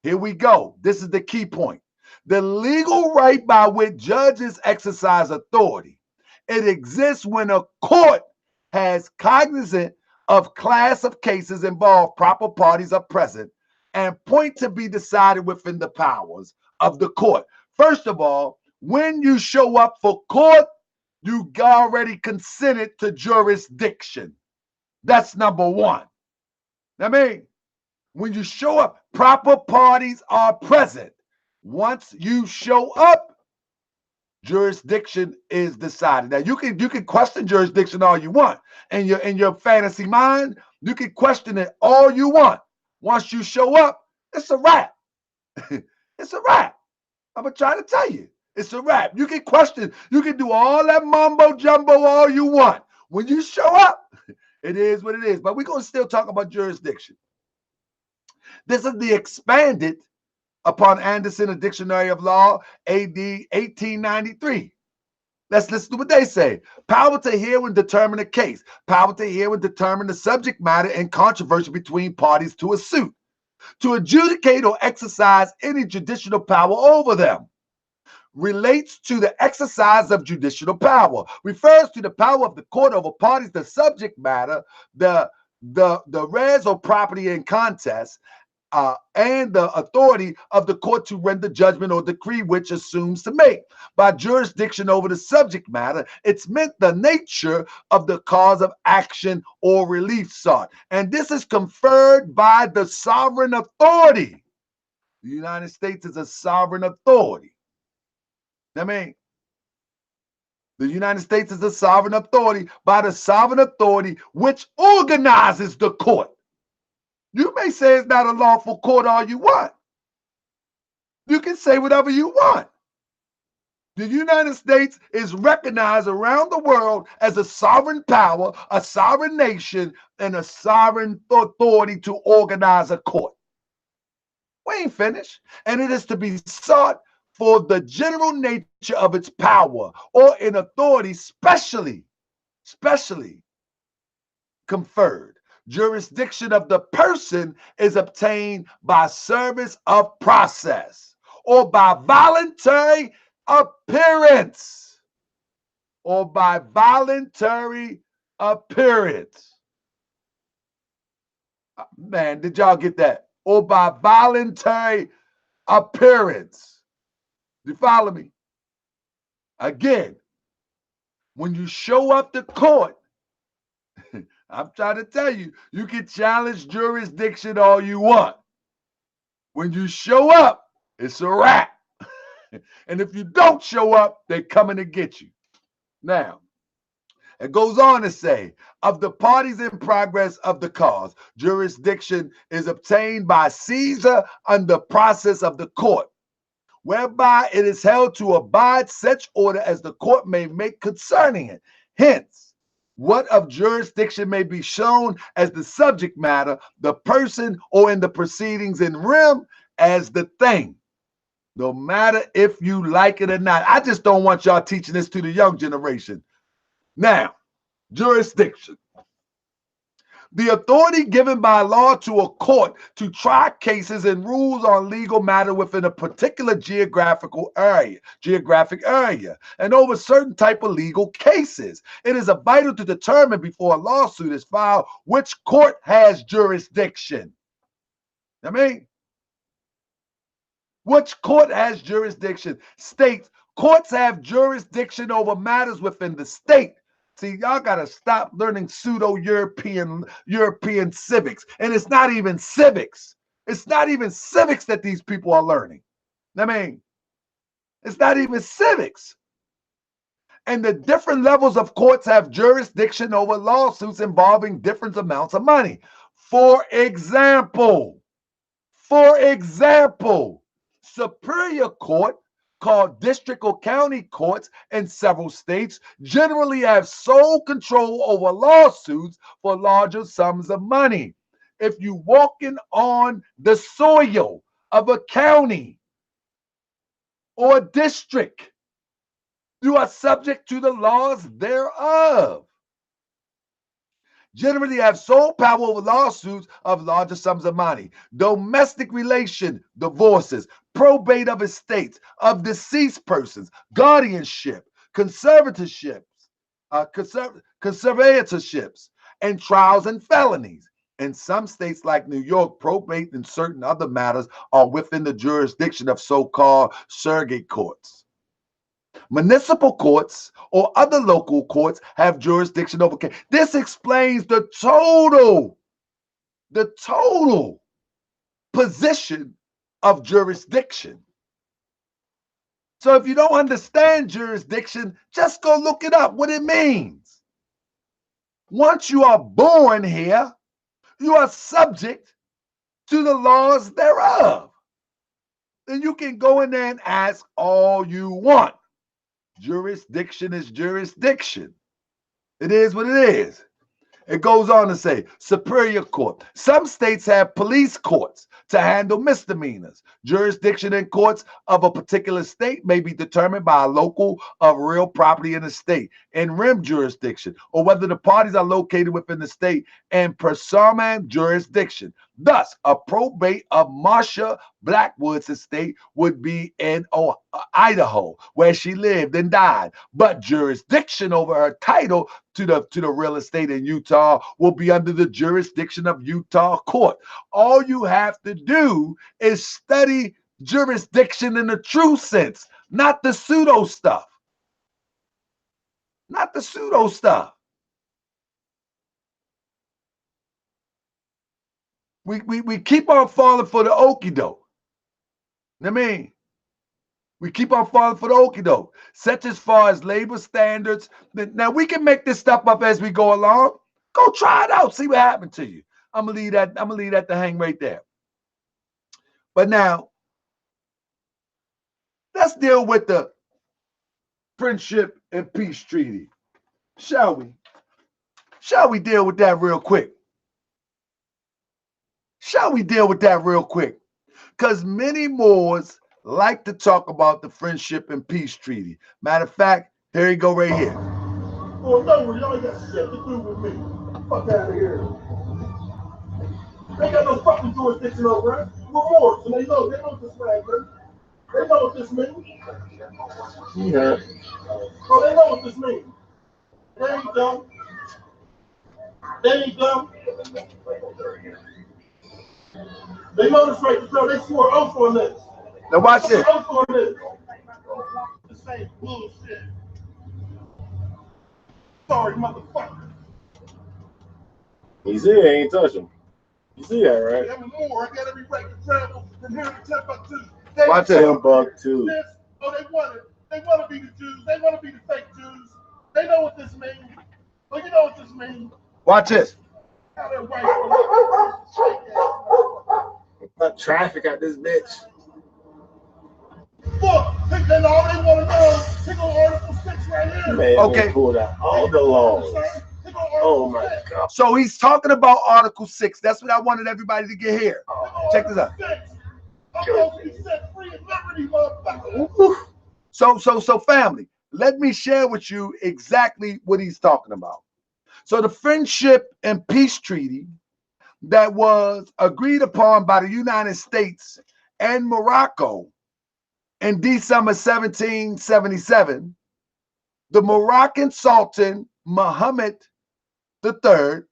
Here we go. This is the key point. The legal right by which judges exercise authority. It exists when a court has cognizance of class of cases involved, proper parties are present, and point to be decided within the powers of the court. First of all, when you show up for court, you already consented to jurisdiction. That's number one. I mean, when you show up, proper parties are present. Once you show up, jurisdiction is decided. Now you can question jurisdiction all you want. In your fantasy mind, you can question it all you want. Once you show up, it's a wrap. It's a wrap. I'm gonna try to tell you. It's a wrap. You can question, you can do all that mumbo jumbo all you want. When you show up, it is what it is. But we're gonna still talk about jurisdiction. This is the expanded upon Anderson, a dictionary of law, AD 1893. Let's listen to what they say. Power to hear and determine a case. Power to hear and determine the subject matter and controversy between parties to a suit. To adjudicate or exercise any judicial power over them. Relates to the exercise of judicial power. Refers to the power of the court over parties, the subject matter, the res or property in contest, and the authority of the court to render judgment or decree which assumes to make. By jurisdiction over the subject matter, it's meant the nature of the cause of action or relief sought. And this is conferred by the sovereign authority. The United States is a sovereign authority. I mean, the United States is a sovereign authority by the sovereign authority which organizes the court. You may say it's not a lawful court all you want. You can say whatever you want. The United States is recognized around the world as a sovereign power, a sovereign nation, and a sovereign authority to organize a court. We ain't finished. And it is to be sought for the general nature of its power or in authority specially conferred. Jurisdiction of the person is obtained by service of process or by voluntary appearance. Or by voluntary appearance. Man, did y'all get that? Or by voluntary appearance. You follow me? Again, when you show up to court, I'm trying to tell you, you can challenge jurisdiction all you want. When you show up, it's a wrap. And if you don't show up, they're coming to get you. Now, it goes on to say, of the parties in progress of the cause, jurisdiction is obtained by Caesar under process of the court, whereby it is held to abide such order as the court may make concerning it. Hence, what of jurisdiction may be shown as the subject matter, the person, or in the proceedings in rem as the thing. No matter if you like it or not. I just don't want y'all teaching this to the young generation. Now, jurisdiction. The authority given by law to a court to try cases and rules on legal matter within a particular geographic area, and over certain type of legal cases. It is vital to determine before a lawsuit is filed which court has jurisdiction. I mean, which court has jurisdiction? States. Courts have jurisdiction over matters within the state. See, y'all got to stop learning pseudo-European civics. And it's not even civics. It's not even civics that these people are learning. I mean, it's not even civics. And the different levels of courts have jurisdiction over lawsuits involving different amounts of money. For example, Superior Court called district or county courts in several states, generally have sole control over lawsuits for larger sums of money. If you walking on the soil of a county or a district, you are subject to the laws thereof. Generally have sole power over lawsuits of larger sums of money. Domestic relation divorces, probate of estates, of deceased persons, guardianship, conservatorships, conservatorships, and trials and felonies. In some states like New York, probate and certain other matters are within the jurisdiction of so-called surrogate courts. Municipal courts or other local courts have jurisdiction over cases. This explains the total position of jurisdiction. So if you don't understand jurisdiction, just go look it up, what it means. Once you are born here, you are subject to the laws thereof. And you can go in there and ask all you want. Jurisdiction is jurisdiction. It is what it is. It goes on to say Superior Court. Some states have police courts to handle misdemeanors. Jurisdiction in courts of a particular state may be determined by a local of real property in the state and rim jurisdiction, or whether the parties are located within the state and personam jurisdiction. Thus, a probate of Marsha Blackwood's estate would be in Idaho, where she lived and died, but jurisdiction over her title to the real estate in Utah will be under the jurisdiction of Utah court. All you have to do is study jurisdiction in the true sense, not the pseudo stuff. Not the pseudo stuff. We keep on falling for the okie doke. I mean, we keep on falling for the okie doke, such as far as labor standards. Now we can make this stuff up as we go along. Go try it out, see what happened to you. I'm gonna leave that to hang right there. But now, let's deal with the Friendship and Peace Treaty, shall we? Shall we deal with that real quick? Shall we deal with that real quick? Because many Moors like to talk about the Friendship and Peace Treaty. Matter of fact, here you go right here. Oh, no, y'all ain't got shit to do with me. Fuck out of here. They ain't got no fucking jurisdiction over us. We're Moors, and they know this flag, man. They know what this means. Yeah. Oh, they know what this means. They ain't dumb. They ain't dumb. They know this right, so they swore oath on this. Now watch this. Oath on this. The same bullshit. Sorry, motherfucker. He said he ain't touch him. You see that, right? I'm more. I got every right to travel from here to Timbuktu. Watch Timbuktu. Oh, they want it. They want to be the Jews. They want to be the fake Jews. They know what this means. Oh, you know what this means. Watch this. Traffic at this bitch. Look, then all they want to know, take on Article 6 right here. Man, okay. Pulled out all the laws. Oh my God. So he's talking about Article 6. That's what I wanted everybody to get here. Check this out. So family, let me share with you exactly what he's talking about. So the Friendship and Peace Treaty that was agreed upon by the United States and Morocco in December 1777, the Moroccan Sultan Mohammed III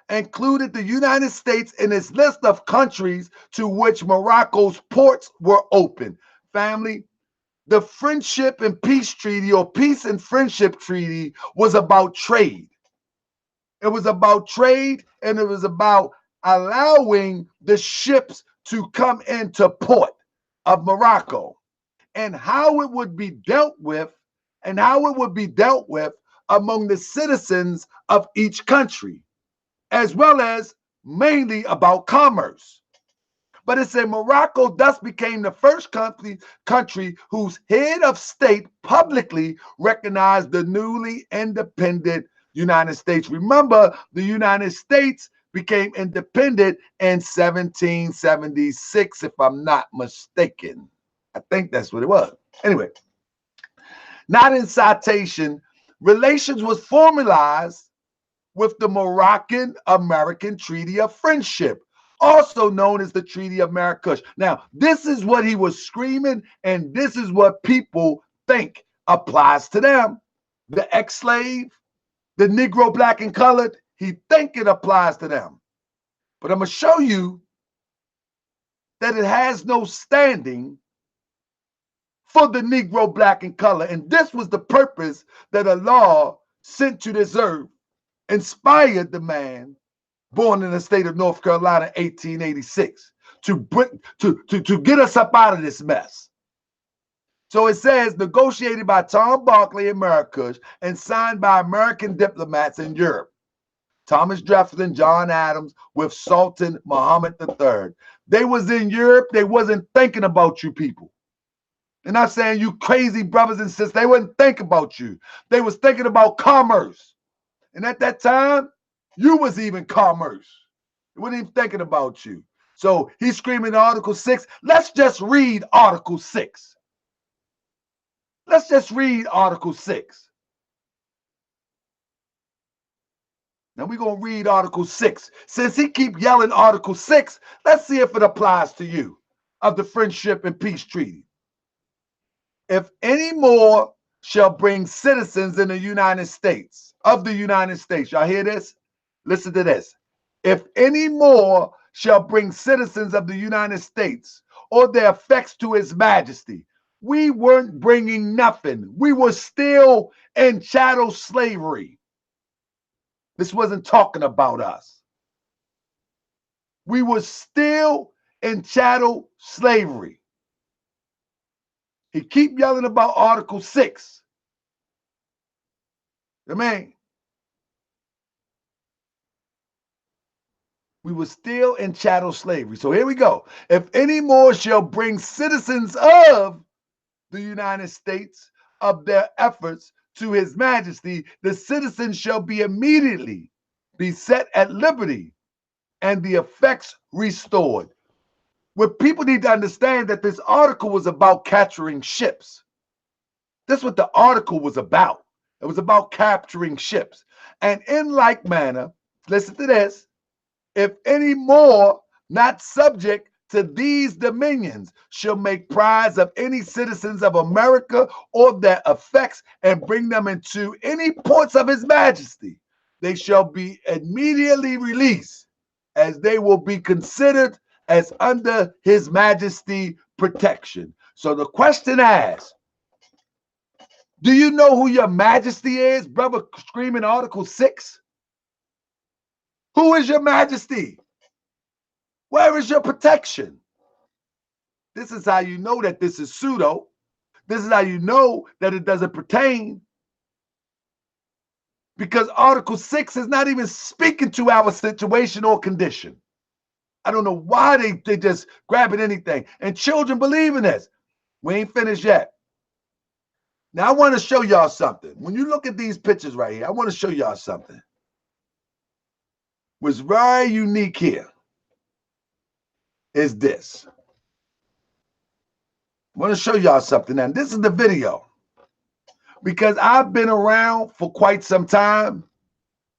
included the United States in its list of countries to which Morocco's ports were open. Family, the Friendship and Peace Treaty, or Peace and Friendship Treaty, was about trade. It was about trade, and it was about allowing the ships to come into port of Morocco, and how it would be dealt with, among the citizens of each country, as well as mainly about commerce. But it said Morocco thus became the first country whose head of state publicly recognized the newly independent United States. Remember, the United States became independent in 1776, if I'm not mistaken. I think that's what it was. Anyway, not in citation, relations was formalized with the Moroccan-American Treaty of Friendship, also known as the Treaty of Marrakesh. Now, this is what he was screaming, and this is what people think applies to them. The ex-slave, the Negro, black, and colored, he think it applies to them. But I'm going to show you that it has no standing for the Negro, black, and color. And this was the purpose that Allah sent to this earth, inspired the man born in the state of North Carolina in 1886 to get us up out of this mess. So it says, negotiated by Tom Barclay in Marrakesh and signed by American diplomats in Europe. Thomas Jefferson, John Adams, with Sultan Muhammad III. They was in Europe. They wasn't thinking about you people. They're not saying you crazy brothers and sisters. They wasn't thinking about you. They was thinking about commerce. And at that time, you was even commerce. They wasn't even thinking about you. So he's screaming Article 6. Let's just read Article 6. Let's just read Article 6. Now we're going to read Article 6. Since he keep yelling Article 6, let's see if it applies to you of the Friendship and Peace Treaty. If any more shall bring citizens in the United States, of the United States, y'all hear this? Listen to this. If any more shall bring citizens of the United States or their effects to His Majesty, we weren't bringing nothing. We were still in chattel slavery. This wasn't talking about us. We were still in chattel slavery. He keep yelling about Article 6. Amen. We were still in chattel slavery. So here we go. If any more shall bring citizens of the United States of their efforts to His Majesty, the citizens shall be immediately be set at liberty and the effects restored. What people need to understand that this article was about capturing ships. That's what the article was about. It was about capturing ships. And in like manner, listen to this, if any more not subject to these dominions shall make prize of any citizens of America or their effects and bring them into any ports of His Majesty, they shall be immediately released, as they will be considered as under His Majesty protection. So the question asks, do you know who your Majesty is, brother screaming Article 6? Who is your Majesty? Where is your protection? This is how you know that this is pseudo. This is how you know that it doesn't pertain. Because Article 6 is not even speaking to our situation or condition. I don't know why they just grabbing anything. And children believe in this. We ain't finished yet. Now, I want to show y'all something. When you look at these pictures right here, I want to show y'all something. What's very unique here is this. I want to show y'all something. And this is the video. Because I've been around for quite some time,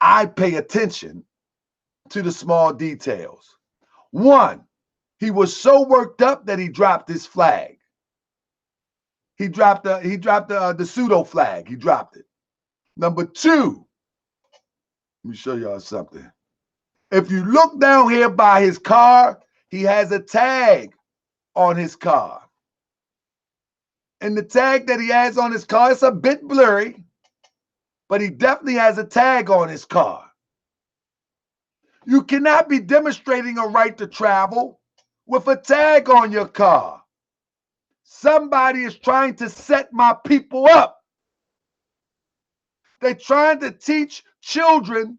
I pay attention to the small details. One, he was so worked up that he dropped his flag. He dropped the pseudo flag. He dropped it. Number two, let me show y'all something. If you look down here by his car, he has a tag on his car. And the tag that he has on his car, it's a bit blurry, but he definitely has a tag on his car. You cannot be demonstrating a right to travel with a tag on your car. Somebody is trying to set my people up. They're trying to teach children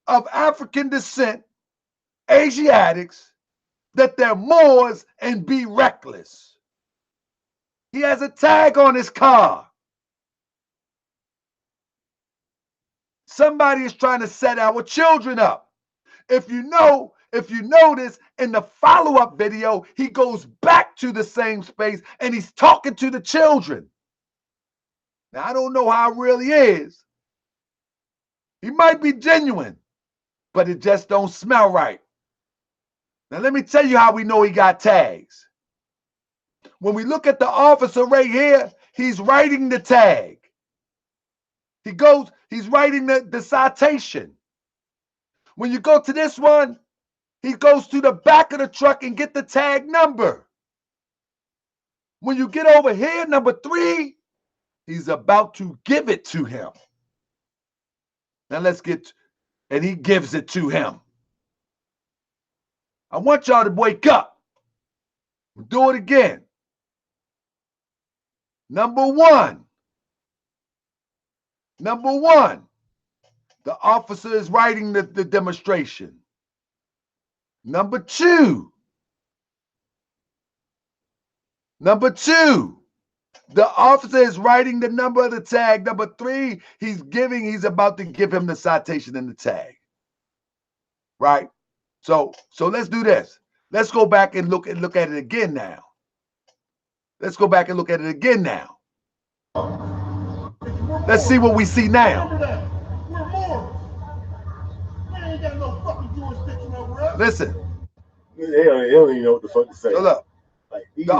of African descent, Asiatics, that they're Moors and be reckless. He has a tag on his car. Somebody is trying to set our children up. If you notice in the follow-up video, he goes back to the same space and he's talking to the children. Now, I don't know how real he is. He might be genuine, but it just don't smell right. Now, let me tell you how we know he got tags. When we look at the officer right here, he's writing the tag. He's writing the citation. When you go to this one, he goes to the back of the truck and get the tag number. When you get over here, number 3, he's about to give it to him. Now and he gives it to him. I want y'all to wake up. We'll do it again. Number one, the officer is writing the demonstration. Number two, the officer is writing the number of the tag. Number 3, he's about to give him the citation and the tag. Right? So let's do this. Let's go back and look at it again now. Let's go back and look at it again now. Let's see what we see now. Listen. They don't even know what the fuck to say. So look, like, the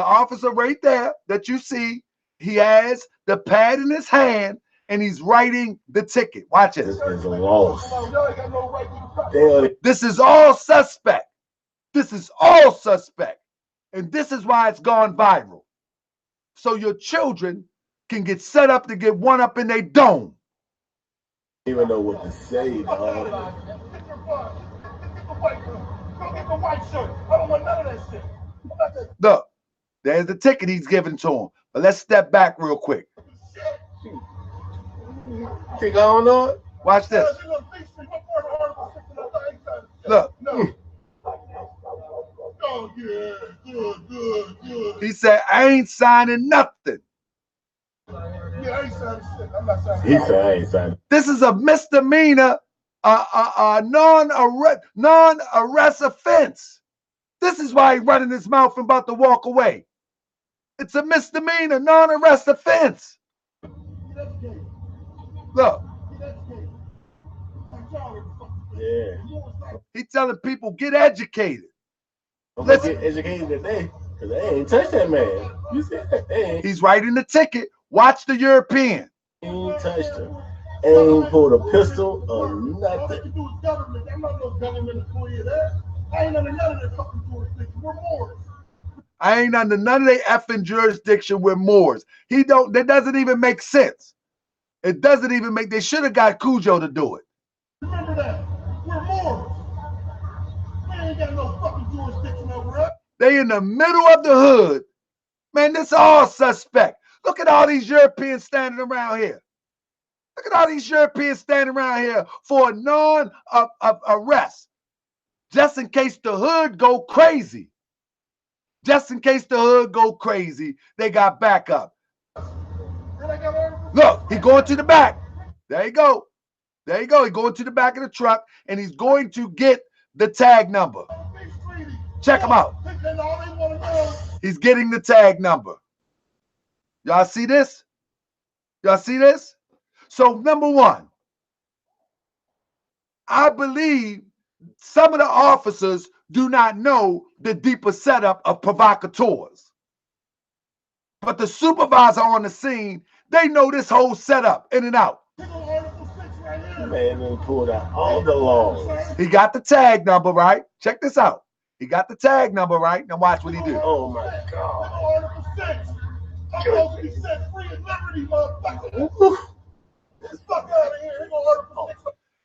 officer right there that you see, he has the pad in his hand and he's writing the ticket. Watch it. This is a loss. This is all suspect. This is all suspect. And this is why it's gone viral. So your children can get set up to get one up in their dome. Even know what to say, dog. Look, there's the ticket he's giving to him. But let's step back real quick. Think I don't know it? Watch this. Look. Oh, good. He said, I ain't signing nothing. Yeah, I ain't signing shit. I'm not signing. He said, I ain't signing. This is a misdemeanor, non-arrest offense. This is why he's running his mouth and about to walk away. It's a misdemeanor, non-arrest offense. Look. Yeah. He's telling people, get educated. Let's get educated today, because they ain't touched that man. You see that? He's writing the ticket. Watch the European. He ain't touched him. Ain't pulled a pistol or nothing. I'm not no government employee of that. I ain't under none of that fucking jurisdiction. We're Moors. I ain't under none of their effing jurisdiction with Moors. That doesn't even make sense. It doesn't even make, they should have got Cujo to do it. Remember that. We're Moors. We ain't got no fucking jurisdiction over us. They in the middle of the hood. Man, this all suspect. Look at all these Europeans standing around here. Look at all these Europeans standing around here for a non-arrest. Just in case the hood go crazy. Just in case the hood go crazy, they got backup. Look, he going to the back. There you go. There you go. He's going to the back of the truck, and he's going to get the tag number. Check him out. He's getting the tag number. Y'all see this? Y'all see this? So, number one, I believe some of the officers do not know the deeper setup of provocateurs. But the supervisor on the scene, they know this whole setup in and out. Man, they pulled out all the laws. He got the tag number right. Check this out. He got the tag number right. Now watch what he do. Oh my God. I'm supposed to be set free at liberty, motherfucker. Get the fuck out of here.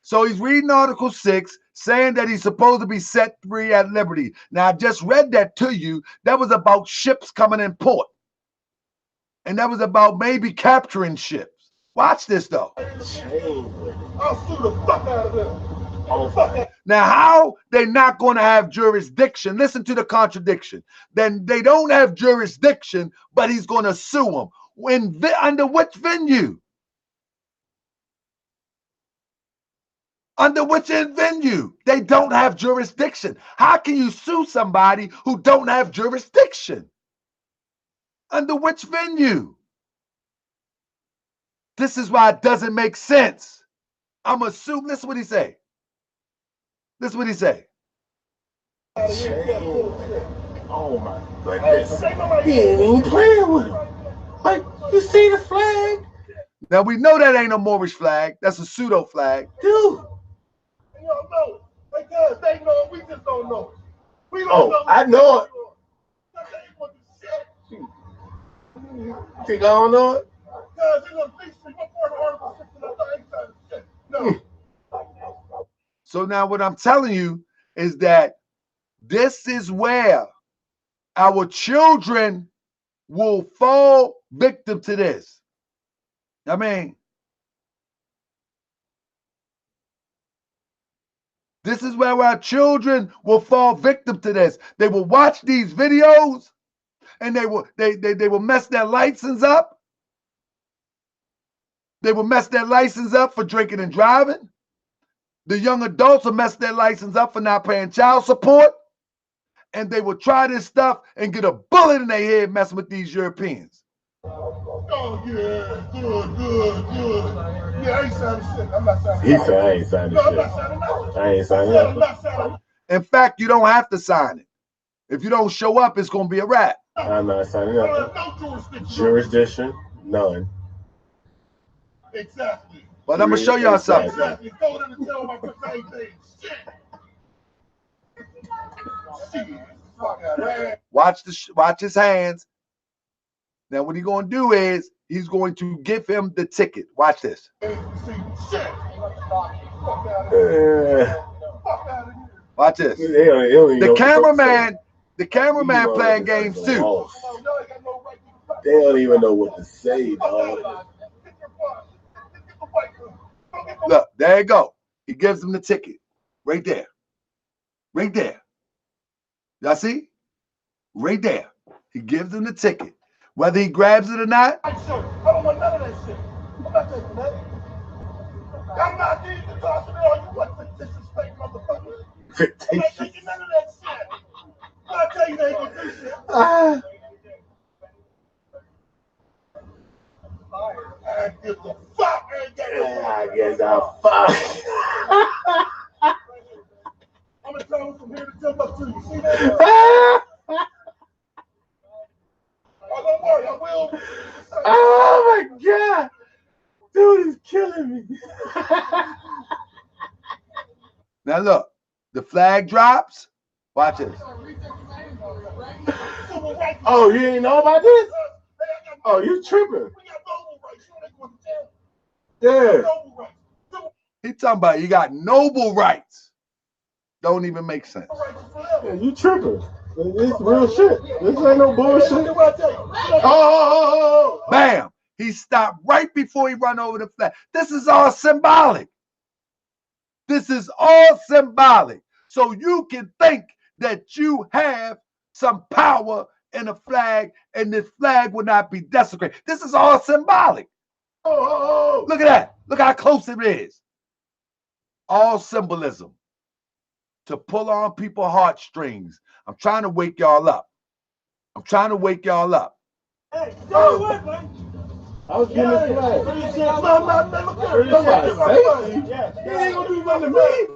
So he's reading Article 6, saying that he's supposed to be set free at liberty. Now, I just read that to you. That was about ships coming in port. And that was about maybe capturing ships. Watch this, though. I'll sue the fuck out of them. Now, how they not going to have jurisdiction? Listen to the contradiction. Then they don't have jurisdiction, but he's going to sue them. Under which venue? Under which venue? They don't have jurisdiction. How can you sue somebody who don't have jurisdiction? Under which venue? This is why it doesn't make sense. I'm assuming. Listen what he say. Listen what he say. Oh my goodness. He ain't even playing with him. Like, you see the flag? Now we know that ain't a Moorish flag. That's a pseudo flag. Dude. You don't know it. Because they know it, we just don't know it. We don't know I know it. Think I don't know it? No. So now what I'm telling you is that this is where our children will fall victim to this. I mean, this is where our children will fall victim to this. They will watch these videos and they will mess their license up. They will mess their license up for drinking and driving. The young adults will mess their license up for not paying child support. And they will try this stuff and get a bullet in their head messing with these Europeans. Oh, yeah, good. Yeah, I ain't signing shit. I'm not signing He said, I ain't signing shit. I ain't signing it. In fact, you don't have to sign it. If you don't show up, it's going to be a wrap. I'm not signing up. Jurisdiction, none. Exactly. But I'm going to show y'all something. Exactly. Go to the tell my same thing. Shit. Watch his hands. Now what he's going to do is he's going to give him the ticket. Watch this. Watch this. The cameraman playing games too. They don't even know what to say, dog. Look, there you go. He gives him the ticket. Right there. Right there. Y'all see? Right there. He gives him the ticket. Whether he grabs it or not. I don't want none of that shit. I'm not taking that. I'm not getting to talk to all you want to disrespect, motherfucker. I'm not taking none of that shit. I'll tell you they ain't gonna do shit. I give a fuck. I guess I'll fuck. I'm gonna tell him from here to Timbuktu. You see that? Oh, don't worry, I will. Oh my God. Dude is killing me. Now look, the flag drops. Watch this. Oh, you ain't know about this? Oh, you tripping. Yeah. He talking about you got noble rights. Don't even make sense. Yeah, you tripping. It's real shit. This ain't no bullshit. Oh. Bam. He stopped right before he run over the flag. This is all symbolic. This is all symbolic. So you can think that you have some power in a flag and this flag will not be desecrated. This is all symbolic. Look at that. Look how close it is. All symbolism to pull on people's heartstrings. I'm trying to wake y'all up. I'm trying to wake y'all up. Hey, go away, man. I was getting this flag. He ain't gonna do nothing to me.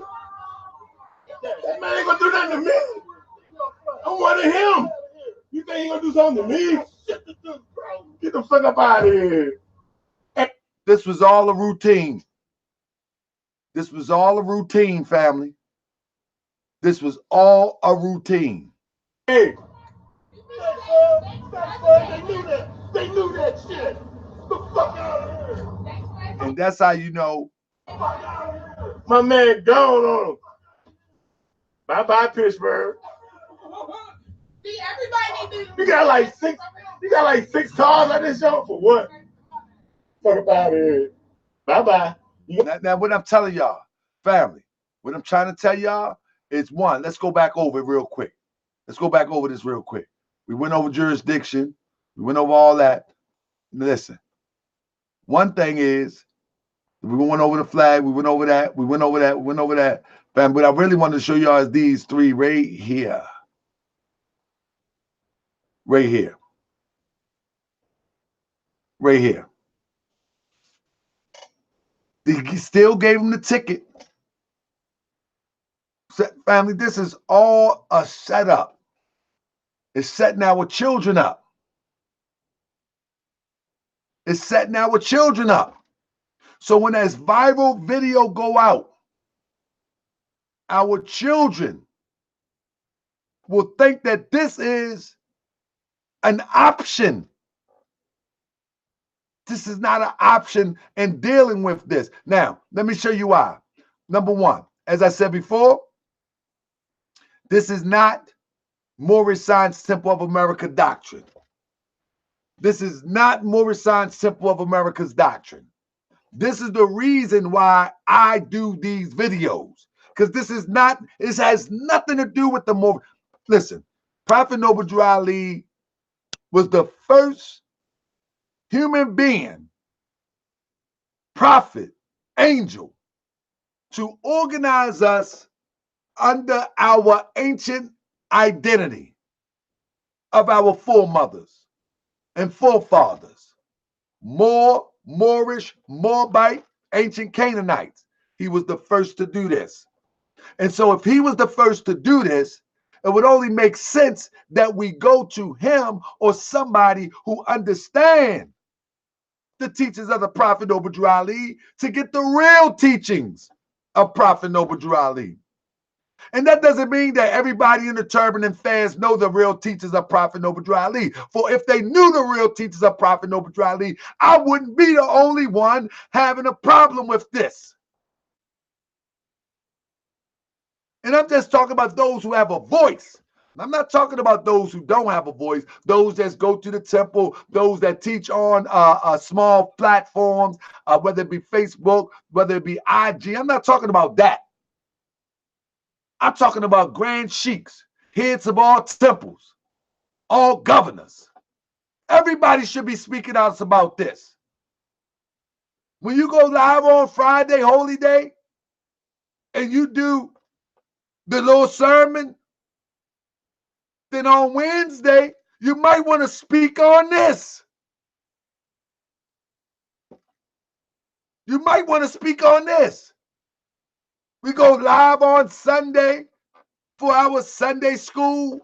That man ain't gonna do nothing to me. I'm one of him. You think he gonna do something to me? Get the fuck up out of here. This was all a routine. This was all a routine, family. This was all a routine. Hey. They knew that shit. The fuck out of here. And that's how you know. My man gone on him. Bye-bye, Pittsburgh. See, everybody needs to. You got like six cars on this show for what? Fuck up out of here. Bye-bye. Now what I'm telling y'all, family, What I'm trying to tell y'all is, one, let's go back over it real quick. Let's go back over this real quick. We went over jurisdiction. We went over all that. Listen, one thing is, we went over the flag. We went over that. We went over that. We went over that. But what I really wanted to show y'all is these three right here. Right here. Right here. They still gave him the ticket. Family, this is all a setup. It's setting our children up. It's setting our children up. So when this viral video go out, our children will think that this is an option. This is not an option in dealing with this. Now, let me show you why. Number one, as I said before, this is not Moorish Science Temple of America doctrine. This is not Moorish Science Temple of America's doctrine. This is the reason why I do these videos. Because this has nothing to do with the Moorish. Listen, Prophet Noble Drew Ali was the first human being, prophet, angel, to organize us under our ancient identity of our foremothers and forefathers. Moor, Moorish, Moabite, ancient Canaanites. He was the first to do this. And so if he was the first to do this, it would only make sense that we go to him or somebody who understands the teachings of the Prophet Noble Drew Ali to get the real teachings of Prophet Noble Drew Ali. And that doesn't mean that everybody in the turban and fans know the real teachings of Prophet Noble Drew Ali. For if they knew the real teachings of Prophet Noble Drew Ali, I wouldn't be the only one having a problem with this. And I'm just talking about those who have a voice. I'm not talking about those who don't have a voice, those that go to the temple, those that teach on small platforms, whether it be Facebook, whether it be IG. I'm not talking about that. I'm talking about grand sheiks, heads of all temples, all governors. Everybody should be speaking out about this. When you go live on Friday, Holy Day, and you do the little sermon, then on Wednesday, you might want to speak on this. You might want to speak on this. We go live on Sunday for our Sunday school.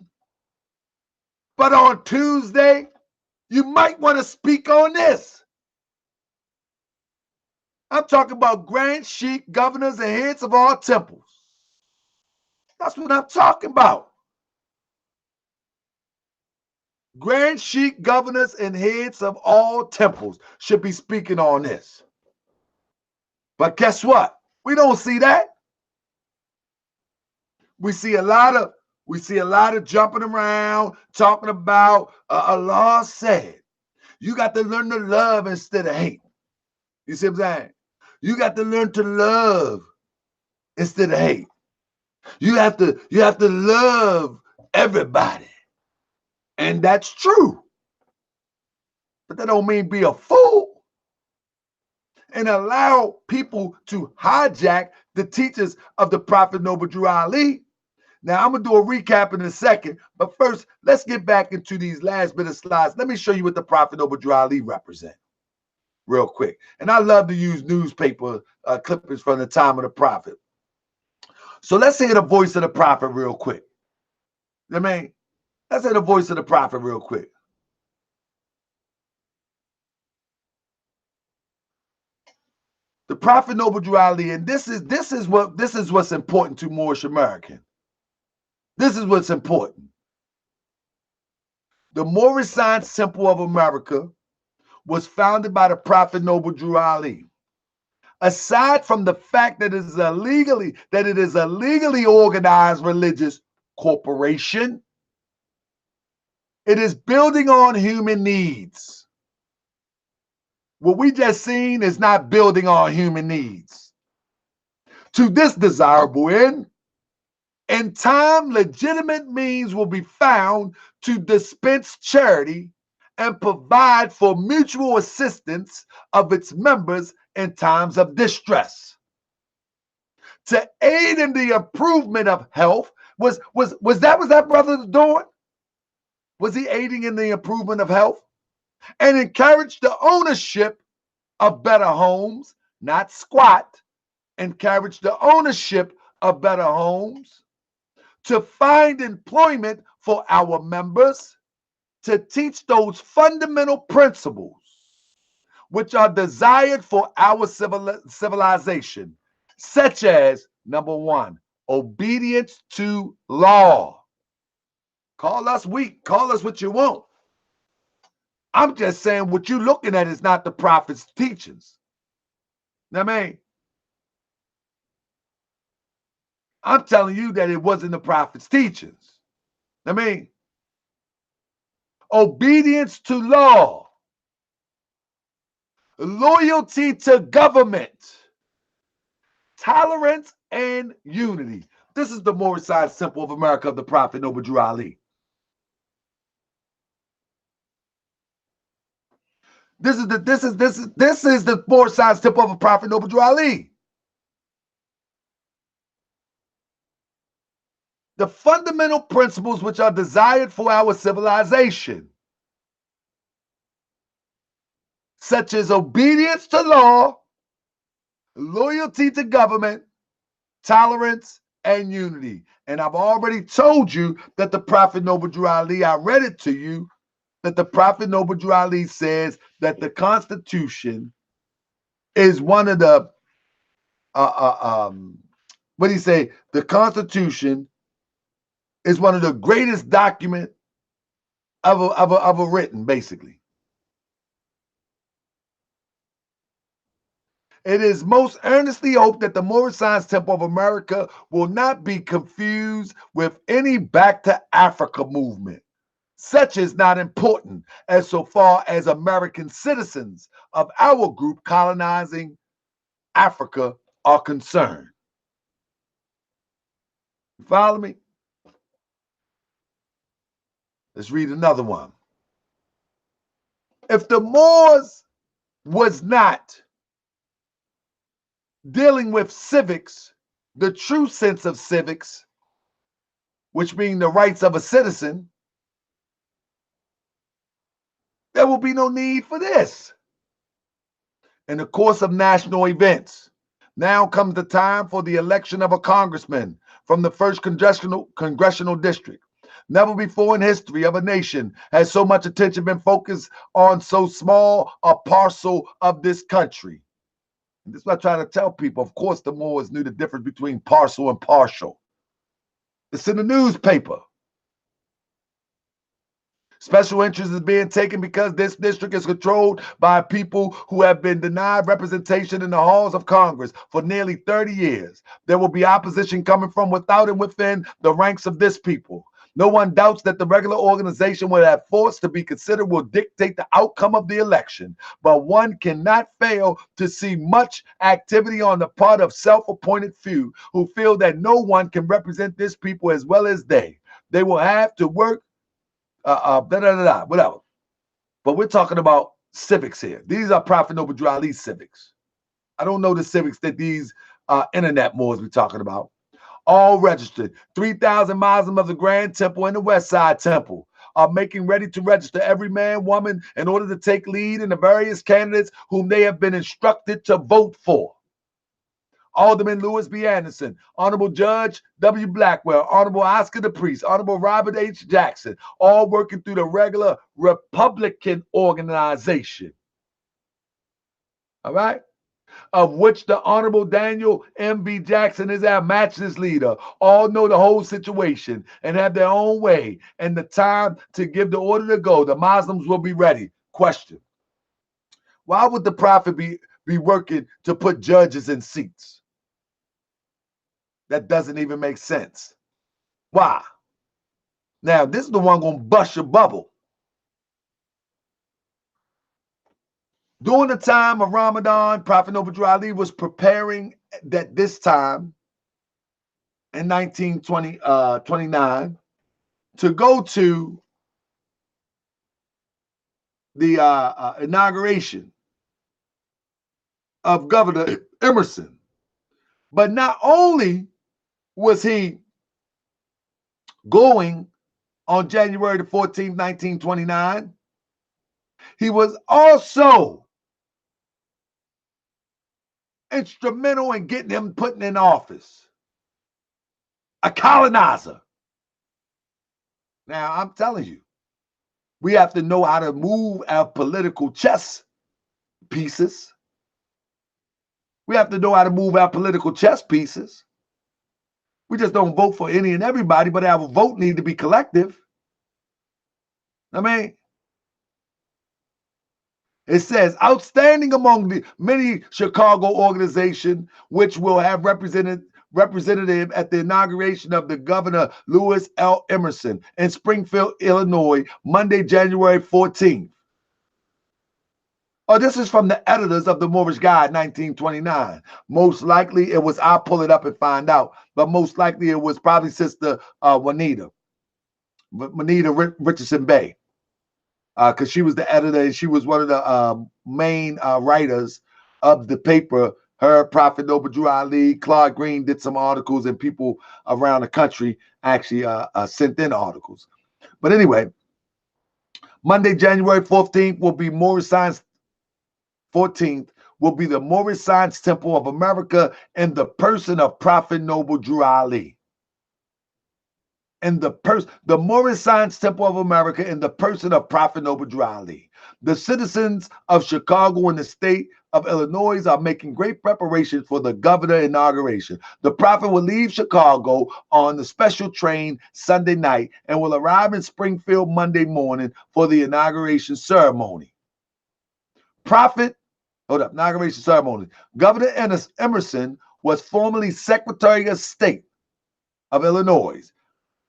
But on Tuesday, you might want to speak on this. I'm talking about grand sheik, governors, and heads of all temples. That's what I'm talking about. Grand sheik, governors, and heads of all temples should be speaking on this. But guess what? We don't see that. We see a lot of jumping around, talking about Allah said. You got to learn to love instead of hate. You see what I'm saying? You got to learn to love instead of hate. You have to love everybody. And that's true. But that don't mean be a fool and allow people to hijack the teachings of the Prophet Noble Drew Ali. Now, I'm going to do a recap in a second, but first, let's get back into these last bit of slides. Let me show you what the Prophet Noble Drew Ali represents real quick. And I love to use newspaper clippings from the time of the Prophet. So let's hear the voice of the Prophet real quick. I mean, let's hear the voice of the Prophet real quick. The Prophet Noble Drew Ali, and this is what's important to Moorish American. This is what's important. The Moorish Science Temple of America was founded by the Prophet Noble Drew Ali. Aside from the fact that it is a legally organized religious corporation, it is building on human needs. What we just seen is not building on human needs. To this desirable end, in time, legitimate means will be found to dispense charity and provide for mutual assistance of its members in times of distress. To aid in the improvement of health, was that brother doing? Was he aiding in the improvement of health? And encourage the ownership of better homes, not squat. Encourage the ownership of better homes, to find employment for our members, to teach those fundamental principles which are desired for our civilization, such as, number one, obedience to law. Call us weak, call us what you want. I'm just saying what you're looking at is not the prophet's teachings. Know what I mean? I'm telling you that it wasn't the prophet's teachings. Know what I mean? Obedience to law, loyalty to government, tolerance, and unity. This is the Moorish side temple of America of the Prophet Noble Drew Ali. This is the Moorish side temple of the Prophet Noble Drew Ali. The fundamental principles which are desired for our civilization, such as obedience to law, loyalty to government, tolerance, and unity. And I've already told you that the Prophet Noble Drew Ali, I read it to you, that the Prophet Noble Drew Ali says that the Constitution is one of the, what do you say? The Constitution is one of the greatest document of a written, basically. It is most earnestly hoped that the Moorish Science Temple of America will not be confused with any Back to Africa movement. Such is not important as so far as American citizens of our group colonizing Africa are concerned. You follow me? Let's read another one. If the Moors was not dealing with civics, the true sense of civics, which mean the rights of a citizen, there will be no need for this. In the course of national events, now comes the time for the election of a congressman from the 1st congressional district. Never before in history of a nation has so much attention been focused on so small a parcel of this country. And this is what I try to tell people. Of course, the Moors knew the difference between parcel and partial. It's in the newspaper. Special interest is being taken because this district is controlled by people who have been denied representation in the halls of Congress for nearly 30 years. There will be opposition coming from without and within the ranks of this people. No one doubts that the regular organization will have force to be considered will dictate the outcome of the election, but one cannot fail to see much activity on the part of self-appointed few who feel that no one can represent this people as well as they. They will have to work whatever. But we're talking about civics here. These are Prophet Noble Drew Ali civics. I don't know the civics that these internet Moors we're talking about. All registered. 3,000 Muslims of the Grand Temple and the West Side Temple are making ready to register every man, woman in order to take lead in the various candidates whom they have been instructed to vote for. Alderman Lewis B. Anderson, Honorable Judge W. Blackwell, Honorable Oscar the Priest, Honorable Robert H. Jackson, all working through the regular Republican organization. All right? Of which the Honorable Daniel M.B. Jackson is our matchless leader. All know the whole situation and have their own way. And the time to give the order to go, the Muslims will be ready. Question. Why would the prophet be working to put judges in seats? That doesn't even make sense. Why? Now, this is the one going to bust your bubble. During the time of Ramadan, Prophet Noble Drew Ali was preparing that this time in 1929 to go to the inauguration of Governor Emerson. But not only was he going on January the 14th, 1929, he was also instrumental in getting him put in office. A colonizer. Now, I'm telling you, we have to know how to move our political chess pieces. We have to know how to move our political chess pieces. We just don't vote for any and everybody, but our vote need to be collective. I mean, it says, outstanding among the many Chicago organizations which will have representative at the inauguration of the Governor Lewis L. Emerson in Springfield, Illinois, Monday, January 14th. Oh, this is from the editors of the Moorish Guide, 1929. Most likely it was, I'll pull it up and find out, but most likely it was probably Sister Juanita Richardson Bay, because she was the editor and she was one of the main writers of the paper. Her, Prophet Noble Drew Ali, Claude Green did some articles, and people around the country actually sent in articles. But anyway, Monday, January 14th will be Moorish Science 14th will be the Moorish Science Temple of America in the person of Prophet Noble Drew Ali. The Moorish Science Temple of America in the person of Prophet Noble Drew Ali. The citizens of Chicago and the state of Illinois are making great preparations for the governor inauguration. The prophet will leave Chicago on the special train Sunday night and will arrive in Springfield Monday morning for the inauguration ceremony. Inauguration ceremony. Governor Emerson was formerly Secretary of State of Illinois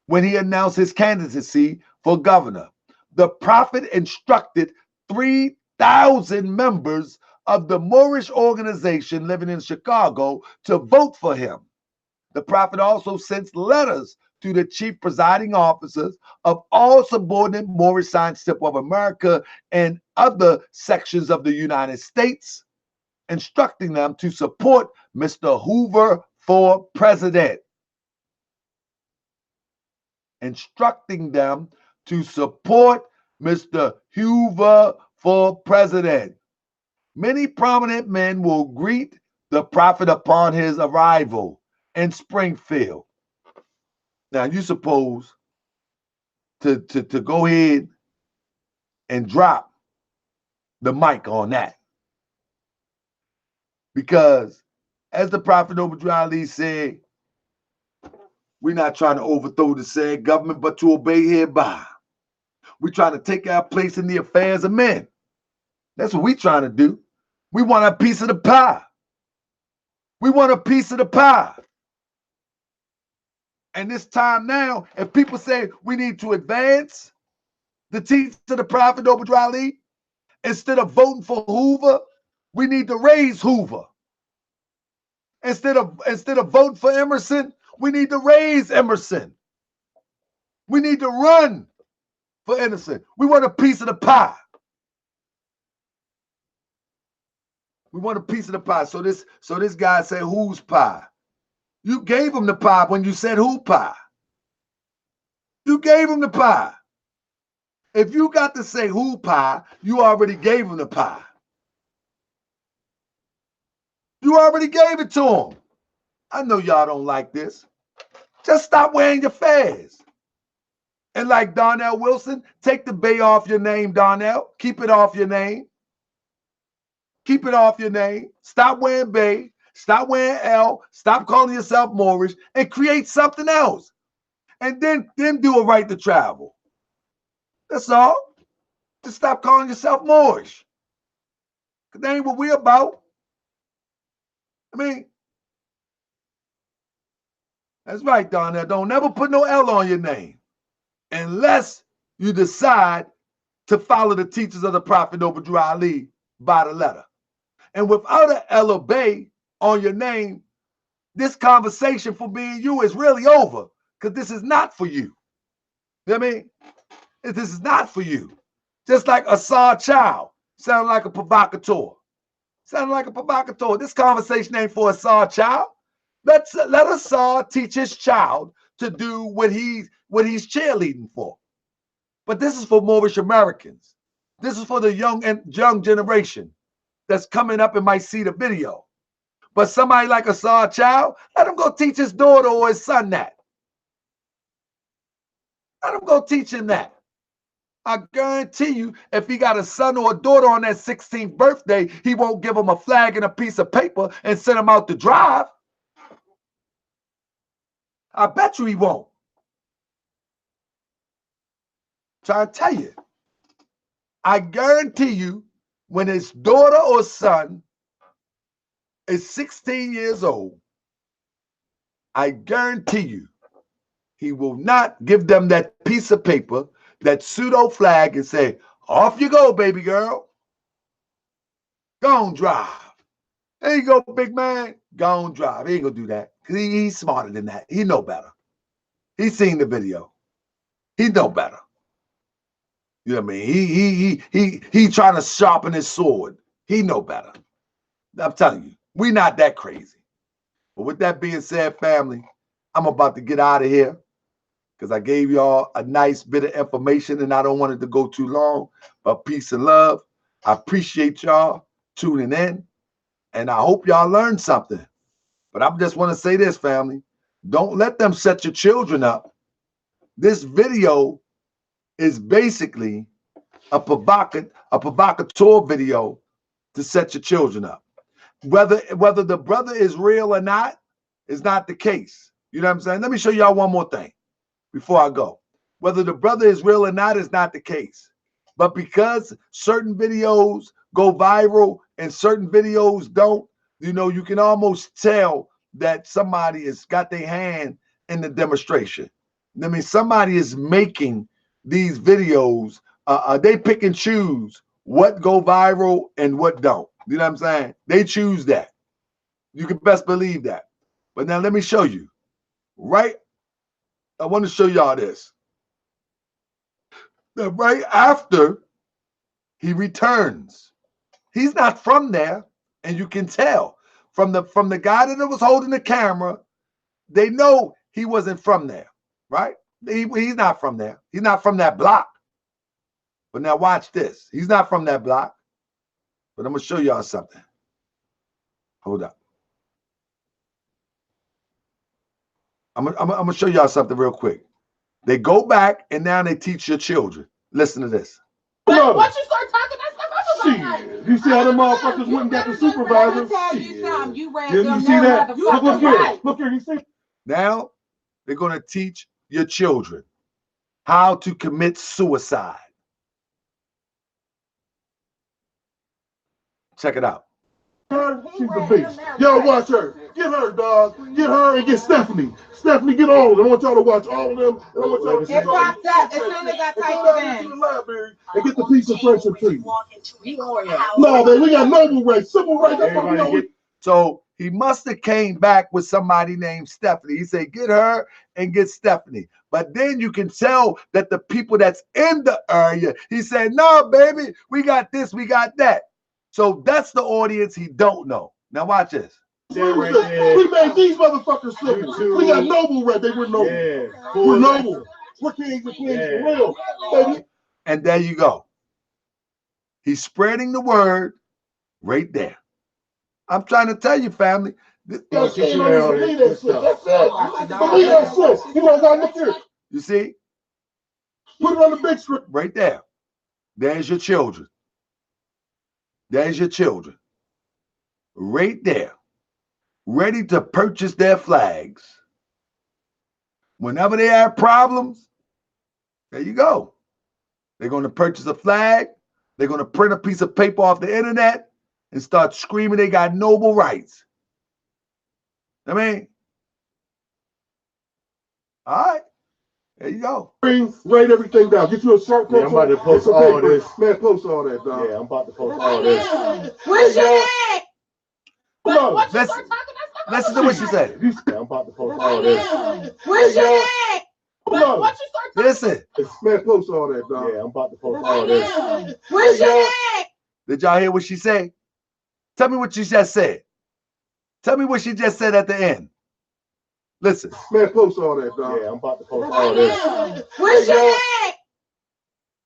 when he announced his candidacy for governor. The prophet instructed 3,000 members of the Moorish organization living in Chicago to vote for him. The prophet also sent letters to the chief presiding officers of all subordinate Moorish Science Temple of America and other sections of the United States, instructing them to support Mr. Hoover for president. Instructing them to support Mr. Hoover for president. Many prominent men will greet the prophet upon his arrival in Springfield. Now, you suppose to go ahead and drop the mic on that. Because as the Prophet Noble Drew Ali said, we're not trying to overthrow the said government, but to obey hereby. We're trying to take our place in the affairs of men. That's what we're trying to do. We want a piece of the pie. We want a piece of the pie. And this time now, if people say we need to advance the teachings of the Prophet Noble Drew Ali, instead of voting for Hoover, we need to raise Hoover. Instead of voting for Emerson, we need to raise Emerson. We need to run for Emerson. We want a piece of the pie. We want a piece of the pie. So this guy said, whose pie? You gave him the pie when you said who pie. You gave him the pie. If you got to say who pie, you already gave him the pie. You already gave it to him. I know y'all don't like this. Just stop wearing your fez. And like Darnell Wilson, take the bay off your name, Darnell. Keep it off your name. Keep it off your name. Stop wearing bay. Stop wearing L. Stop calling yourself Moorish and create something else. And then do a right to travel. That's all. Just stop calling yourself Moorish. Because that ain't what we're about. I mean, that's right, Darnell. Don't never put no L on your name unless you decide to follow the teachings of the Prophet Noble Drew Ali by the letter. And without an L or Bay on your name, this conversation for me and you is really over, because this is not for you. You know what I mean? This is not for you. Just like Assad Child sounded like a provocateur. Sounded like a provocateur. This conversation ain't for Assad Child. Let Assad teach his child to do what he's cheerleading for. But this is for Moorish Americans. This is for the young generation that's coming up and might see the video. But somebody like Assad Child, let him go teach his daughter or his son that. Let him go teach him that. I guarantee you, if he got a son or a daughter on that 16th birthday, he won't give him a flag and a piece of paper and send him out to drive. I bet you he won't. Trying to tell you. I guarantee you, when his daughter or son is 16 years old, I guarantee you, he will not give them that piece of paper, that pseudo flag, and say, off you go, baby girl. Go on, drive. There you go, big man. Go on, drive. He ain't gonna do that. Because he's smarter than that. He know better. He's seen the video. He know better. You know what I mean? He trying to sharpen his sword. He know better. I'm telling you, we not that crazy. But with that being said, family, I'm about to get out of here because I gave y'all a nice bit of information and I don't want it to go too long. But peace and love. I appreciate y'all tuning in and I hope y'all learned something. But I just want to say this, family. Don't let them set your children up. This video is basically a provocateur video to set your children up. Whether the brother is real or not is not the case. You know what I'm saying? Let me show y'all one more thing before I go. Whether the brother is real or not is not the case. But because certain videos go viral and certain videos don't, you know, you can almost tell that somebody has got their hand in the demonstration. I mean, somebody is making these videos. They pick and choose what go viral and what don't. You know what I'm saying? They choose that. You can best believe that. But now let me show you. Right? I want to show y'all this. Now, right after he returns, he's not from there, and you can tell from the guy that was holding the camera. They know he wasn't from there, right? He's not from there. He's not from that block. But now watch this. He's not from that block. But I'm going to show y'all something. Hold up. I'm going to show y'all something real quick. They go back and now they teach your children. Listen to this. But once you start talking that stuff, I'm like, You see how the motherfuckers went and got the supervisor? You see that? Look here. Look here. You see? Now they're going to teach your children how to commit suicide. Check it out. She's the beast. Yo, watch her. Get her, dog. Get her and get Stephanie. Stephanie, get all of them. I want y'all to watch all of them. And I want y'all to it popped up as soon as I typed it in. The library and get the piece of friendship treaty. No, man, we got noble rights, civil rights. That's what we know. So he must have came back with somebody named Stephanie. He said, get her and get Stephanie. But then you can tell that the people that's in the area, he said, no, baby, we got this, we got that. So that's the audience he don't know. Now watch this. We made these motherfuckers slippers. We got noble right. They were noble. Yeah. We're noble. We're kings and queens for real, baby. And there you go. He's spreading the word right there. I'm trying to tell you, family. That's it. Believe that shit. That's it. Believe that shit. You know, look here. You see? Put it on the big screen. Right there. There's your children. There's your children. Right there. Ready to purchase their flags. Whenever they have problems, there you go. They're going to purchase a flag. They're going to print a piece of paper off the internet and start screaming they got noble rights. I mean, all right. There you go. Write everything down. Get you a short pencil. I'm about to post all this. Man, post all that, dog. Yeah, I'm about to post all this. Where's your name? Listen. Listen to what she said. I'm about to post all this. Where's your head? What you start Listen. Man, post all that, dog. Yeah, I'm about to post all this. Where's your head? Did y'all hear what she said? Tell me what she just said. Tell me what she just said at the end. Listen. Man, post all that, dog. Yeah, I'm about to post all this. Where's your head?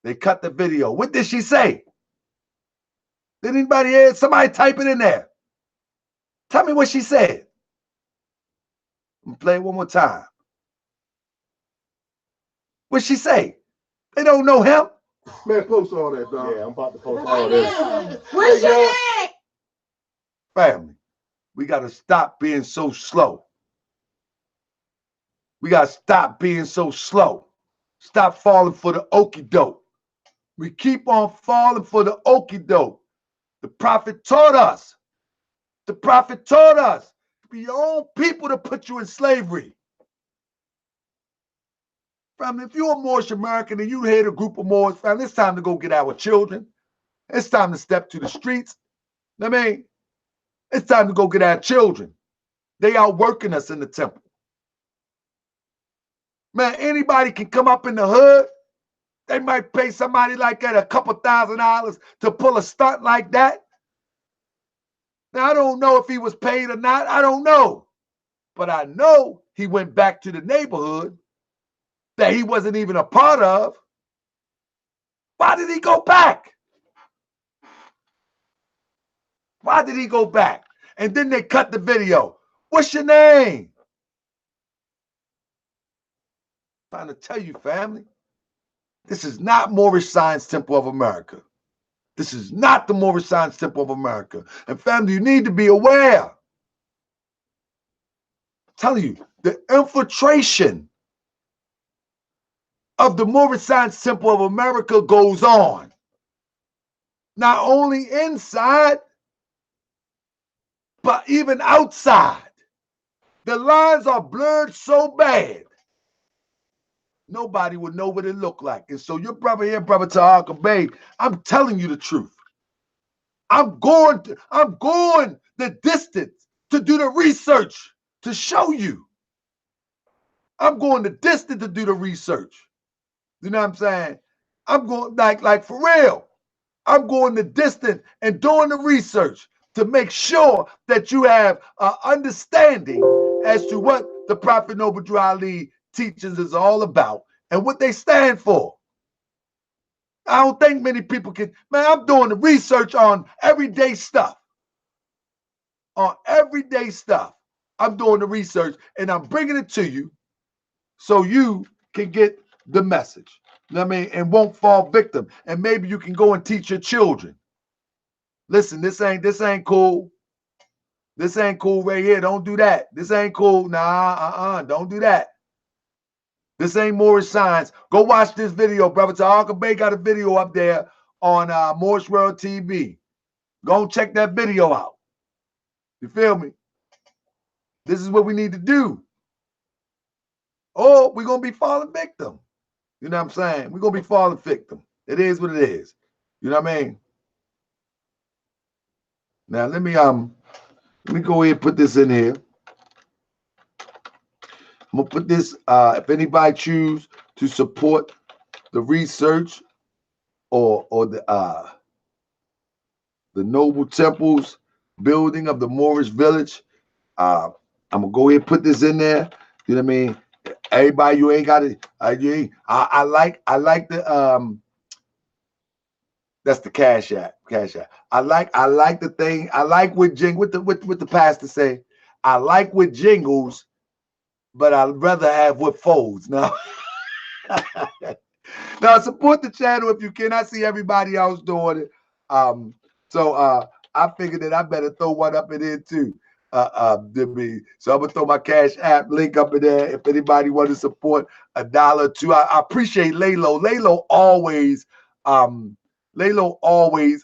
They cut the video. What did she say? Did anybody hear? Somebody type it in there. Tell me what she said. I'm gonna play it one more time. What'd she say? They don't know him. Man, post all that, dog. Yeah, I'm about to post all this. Where's your head? Family, we gotta stop being so slow. We gotta stop being so slow. Stop falling for the okie doke. We keep on falling for the okie doke. The prophet taught us. The prophet taught us to be your own people to put you in slavery. Family, if you're a Moorish American and you hate a group of Moors, family, it's time to go get our children. It's time to step to the streets. I mean, it's time to go get our children. They out working us in the temple. Man, anybody can come up in the hood. They might pay somebody like that a couple $1,000s to pull a stunt like that. Now, I don't know if he was paid or not. I don't know. But I know he went back to the neighborhood that he wasn't even a part of. Why did he go back? Why did he go back? And then they cut the video. What's your name? I'm trying to tell you, family, this is not Moorish Science Temple of America. This is not the Moorish Science Temple of America. And family, you need to be aware. I'm telling you, the infiltration of the Moorish Science Temple of America goes on. Not only inside, but even outside. The lines are blurred so bad, nobody would know what it looked like. And so your brother here, Brother Tahaka Bey, I'm telling you the truth. I'm going the distance to do the research to show you. I'm going the distance to do the research. You know what I'm saying? I'm going like for real. I'm going the distance and doing the research to make sure that you have an understanding as to what the Prophet Noble Drew Ali teachings is all about and what they stand for. I don't think many people can. Man, I'm doing the research on everyday stuff. On everyday stuff. I'm doing the research and I'm bringing it to you so you can get the message. You know what I mean? And won't fall victim. And maybe you can go and teach your children. Listen, this ain't cool. This ain't cool right here. Don't do that. This ain't cool. Nah, don't do that. This ain't Moorish Science. Go watch this video, Brother Tahaka Bey got a video up there on Moorish World TV. Go and check that video out. You feel me? This is what we need to do. Or we're going to be falling victim. You know what I'm saying? We're going to be falling victim. It is what it is. You know what I mean? Now, let me go ahead and put this in here. I'm going to put this, if anybody choose to support the research or the Noble Temples building of the Moorish village, I'm going to go ahead and put this in there. You know what I mean? Everybody, you ain't got it. I like the that's the Cash App. I like the thing. I like what the pastor say. I like what jingles, but I'd rather have what folds. Now, now support the channel if you can. I see everybody else doing it. So I figured that I better throw one up in there too. So I'm gonna throw my Cash App link up in there. If anybody want to support $1 or $2, I appreciate Laylo. Laylo always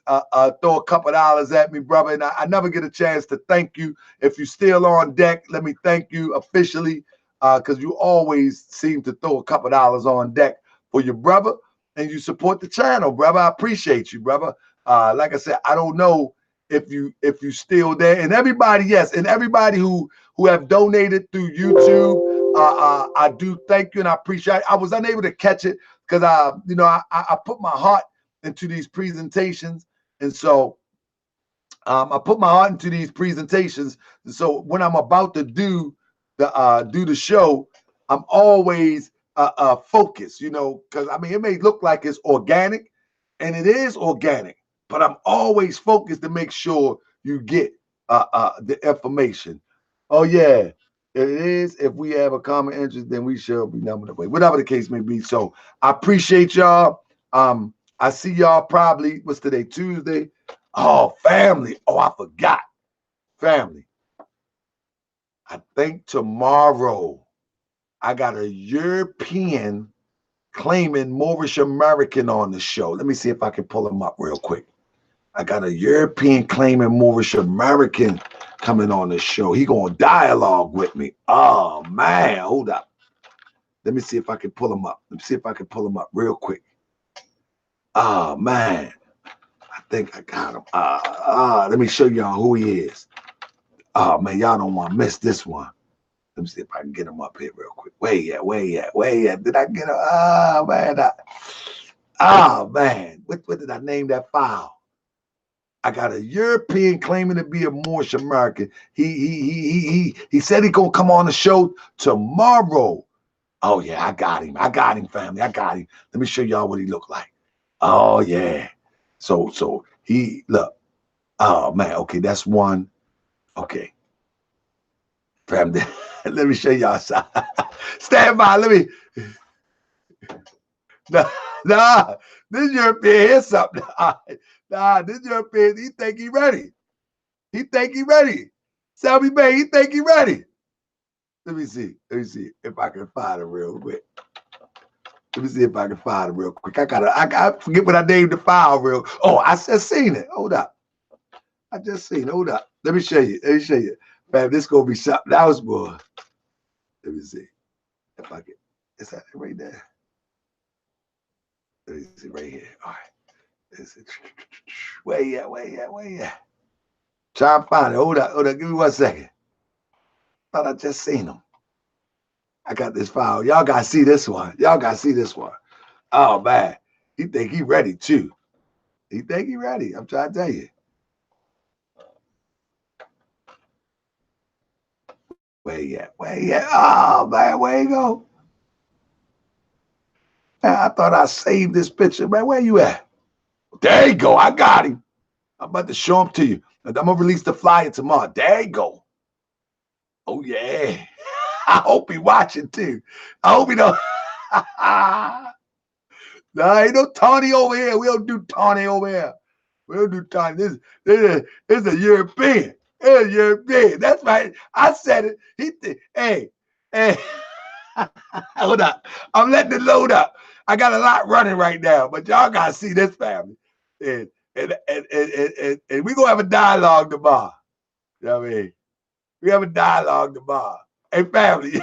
throw a couple dollars at me, brother, and I never get a chance to thank you. If you're still on deck, let me thank you officially, because you always seem to throw a couple dollars on deck for your brother, and you support the channel, brother. I appreciate you, brother. Like I said, I don't know if you still there, and everybody, yes, and everybody who have donated through YouTube, I do thank you and I appreciate it. I was unable to catch it because I put my heart into these presentations, and so I put my heart into these presentations. And so when I'm about to do the show, I'm always focused, because I mean it may look like it's organic, and it is organic, but I'm always focused to make sure you get the information. Oh yeah, it is. If we have a common interest, then we shall be numbered away. Whatever the case may be. So I appreciate y'all. I see y'all probably, what's today? Tuesday. Oh, family. Oh, I forgot. Family. I think tomorrow I got a European claiming Moorish American on the show. Let me see if I can pull him up real quick. I got a European claiming Moorish American coming on the show. He gonna dialogue with me. Oh man, hold up. Let me see if I can pull him up. Let me see if I can pull him up real quick. Oh man, I think I got him. Let me show y'all who he is. Oh man, y'all don't want to miss this one. Let me see if I can get him up here real quick. Where at? Did I get him? Oh man. What did I name that file? I got a European claiming to be a Moorish American. He said he gonna come on the show tomorrow. Oh yeah, I got him, family. I got him. Let me show y'all what he look like. Oh yeah. So he look. Oh man, okay, that's one. Okay. Family, let me show y'all something. Stand by, let me. Nah, this European here's something. Nah, this European, he think he ready. He think he ready. Selby Bay, he think he ready. Let me see if I can find him real quick. Let me see if I can find it real quick. I forget what I named the file real. Oh, I just seen it. Hold up. I just seen it. Hold up. Let me show you. Man, this gonna be something else, boy. Let me see. If I can. Is that it right there? Let me see right here. All right. Is it? Where you at? Try and find it. Hold up. Give me 1 second. Thought I just seen him. I got this file. Y'all gotta see this one. Oh man, he think he ready too. He think he ready. I'm trying to tell you. Where you at? Oh man, where you go? Man, I thought I saved this picture. Man, where you at? There you go. I got him. I'm about to show him to you. I'm gonna release the flyer tomorrow. There you go. Oh yeah. I hope he watching too. I hope he don't. Nah, ain't no Tawny over here. We don't do Tawny over here. We don't do Tawny. This is a European. It's a European. That's right. I said it. Hey. Hold up. I'm letting it load up. I got a lot running right now, but y'all gotta see this family. And we gonna have a dialogue tomorrow. You know what I mean? We have a dialogue tomorrow. Hey, family.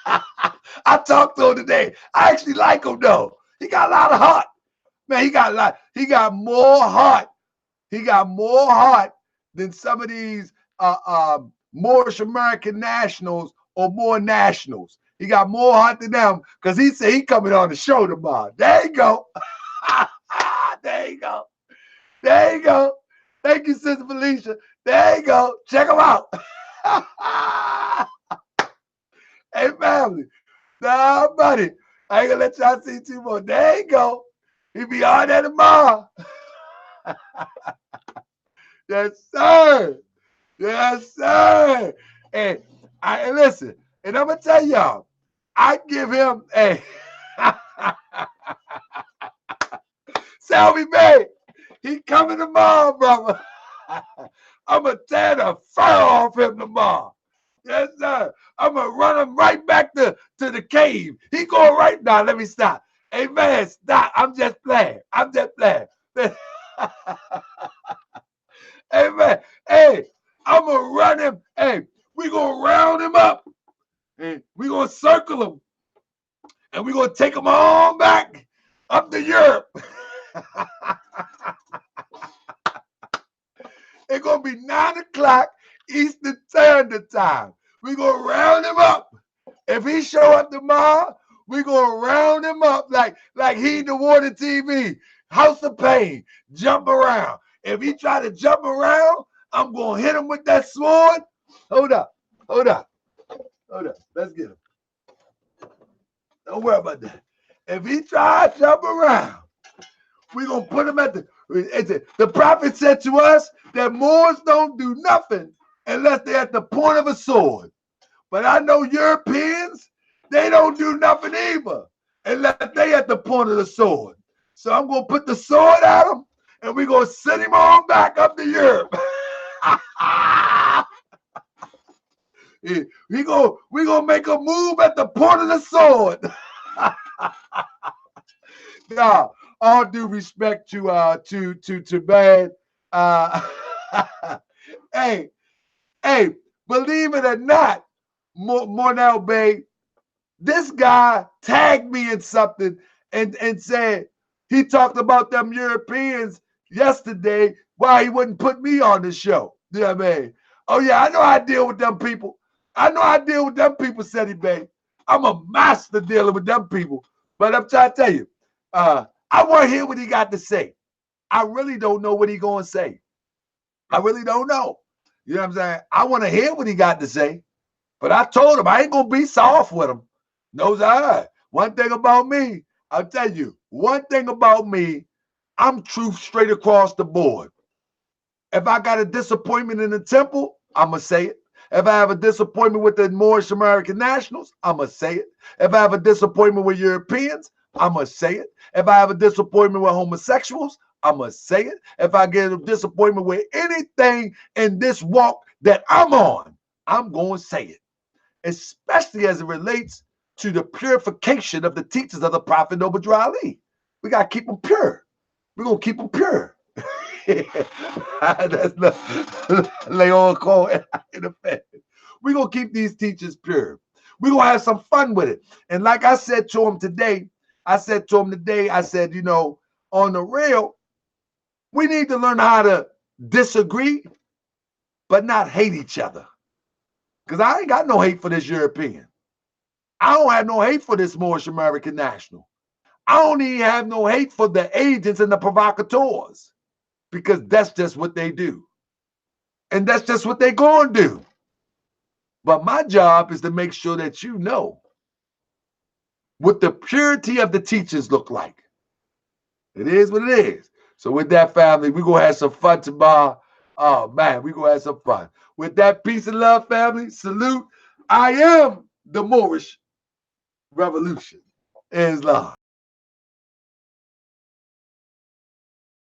I talked to him today. I actually like him though. He got a lot of heart. Man, he got more heart. He got more heart than some of these Moorish American nationals or more nationals. He got more heart than them because he said he coming on the show tomorrow. There you go. There you go. Thank you, Sister Felicia. There you go. Check him out. Hey, family. Nah, buddy. I ain't gonna let y'all see too more. There you go. He be on there tomorrow. Yes, sir. And listen, and I'm gonna tell y'all, I give him a Selby Bay. He coming tomorrow, brother. I'm gonna tear the fur off him tomorrow. Yes, sir. I'm gonna run him right back to the cave. He going right now. Let me stop. Hey man, stop. I'm just playing. Hey man, hey, I'm gonna run him. Hey, we gonna round him up. And we gonna circle him. And we gonna take him on back up to Europe. 9 o'clock Eastern Standard Time. We're going to round him up. If he show up tomorrow, we're going to round him up like he the Water TV. House of Pain. Jump around. If he try to jump around, I'm going to hit him with that sword. Hold up. Let's get him. Don't worry about that. If he tries to jump around, we're going to put him at the prophet said to us that Moors don't do nothing unless they're at the point of a sword. But I know Europeans, they don't do nothing either unless they at the point of the sword. So I'm going to put the sword at him, and we're going to send him on back up to Europe. We're going to make a move at the point of the sword. Now, all due respect to man. Hey, believe it or not, Mornell Bay, this guy tagged me in something and said he talked about them Europeans yesterday, why he wouldn't put me on the show. You know what I mean? Oh, yeah, I know how I deal with them people. Ceddy Bay. I'm a master dealing with them people. But I'm trying to tell you, I want to hear what he got to say. I really don't know what he going to say. I really don't know. You know what I'm saying? I want to hear what he got to say. But I told him I ain't going to be soft with him. Knows I. One thing about me, I'll tell you, one thing about me, I'm truth straight across the board. If I got a disappointment in the temple, I'm going to say it. If I have a disappointment with the Moorish American nationals, I'm going to say it. If I have a disappointment with Europeans, I'm going to say it. If I have a disappointment with homosexuals, I'm going to say it. If I get a disappointment with anything in this walk that I'm on, I'm going to say it. Especially as it relates to the purification of the teachings of the Prophet Noble Drew Ali. We got to keep them pure. We're going to keep them pure. That's Leon Cohen in effect. We're going to keep these teachers pure. We're going to have some fun with it. And like I said to him today, I said, you know, on the real, we need to learn how to disagree, but not hate each other. Because I ain't got no hate for this European. I don't have no hate for this Moorish American national. I don't even have no hate for the agents and the provocateurs. Because that's just what they do. And that's just what they're going to do. But my job is to make sure that you know what the purity of the teachers look like. It is what it is. So with that, family, we're going to have some fun tomorrow. Oh, man, we're going to have some fun. With that, peace and love, family. Salute. I am the Moorish Revolution. Islam.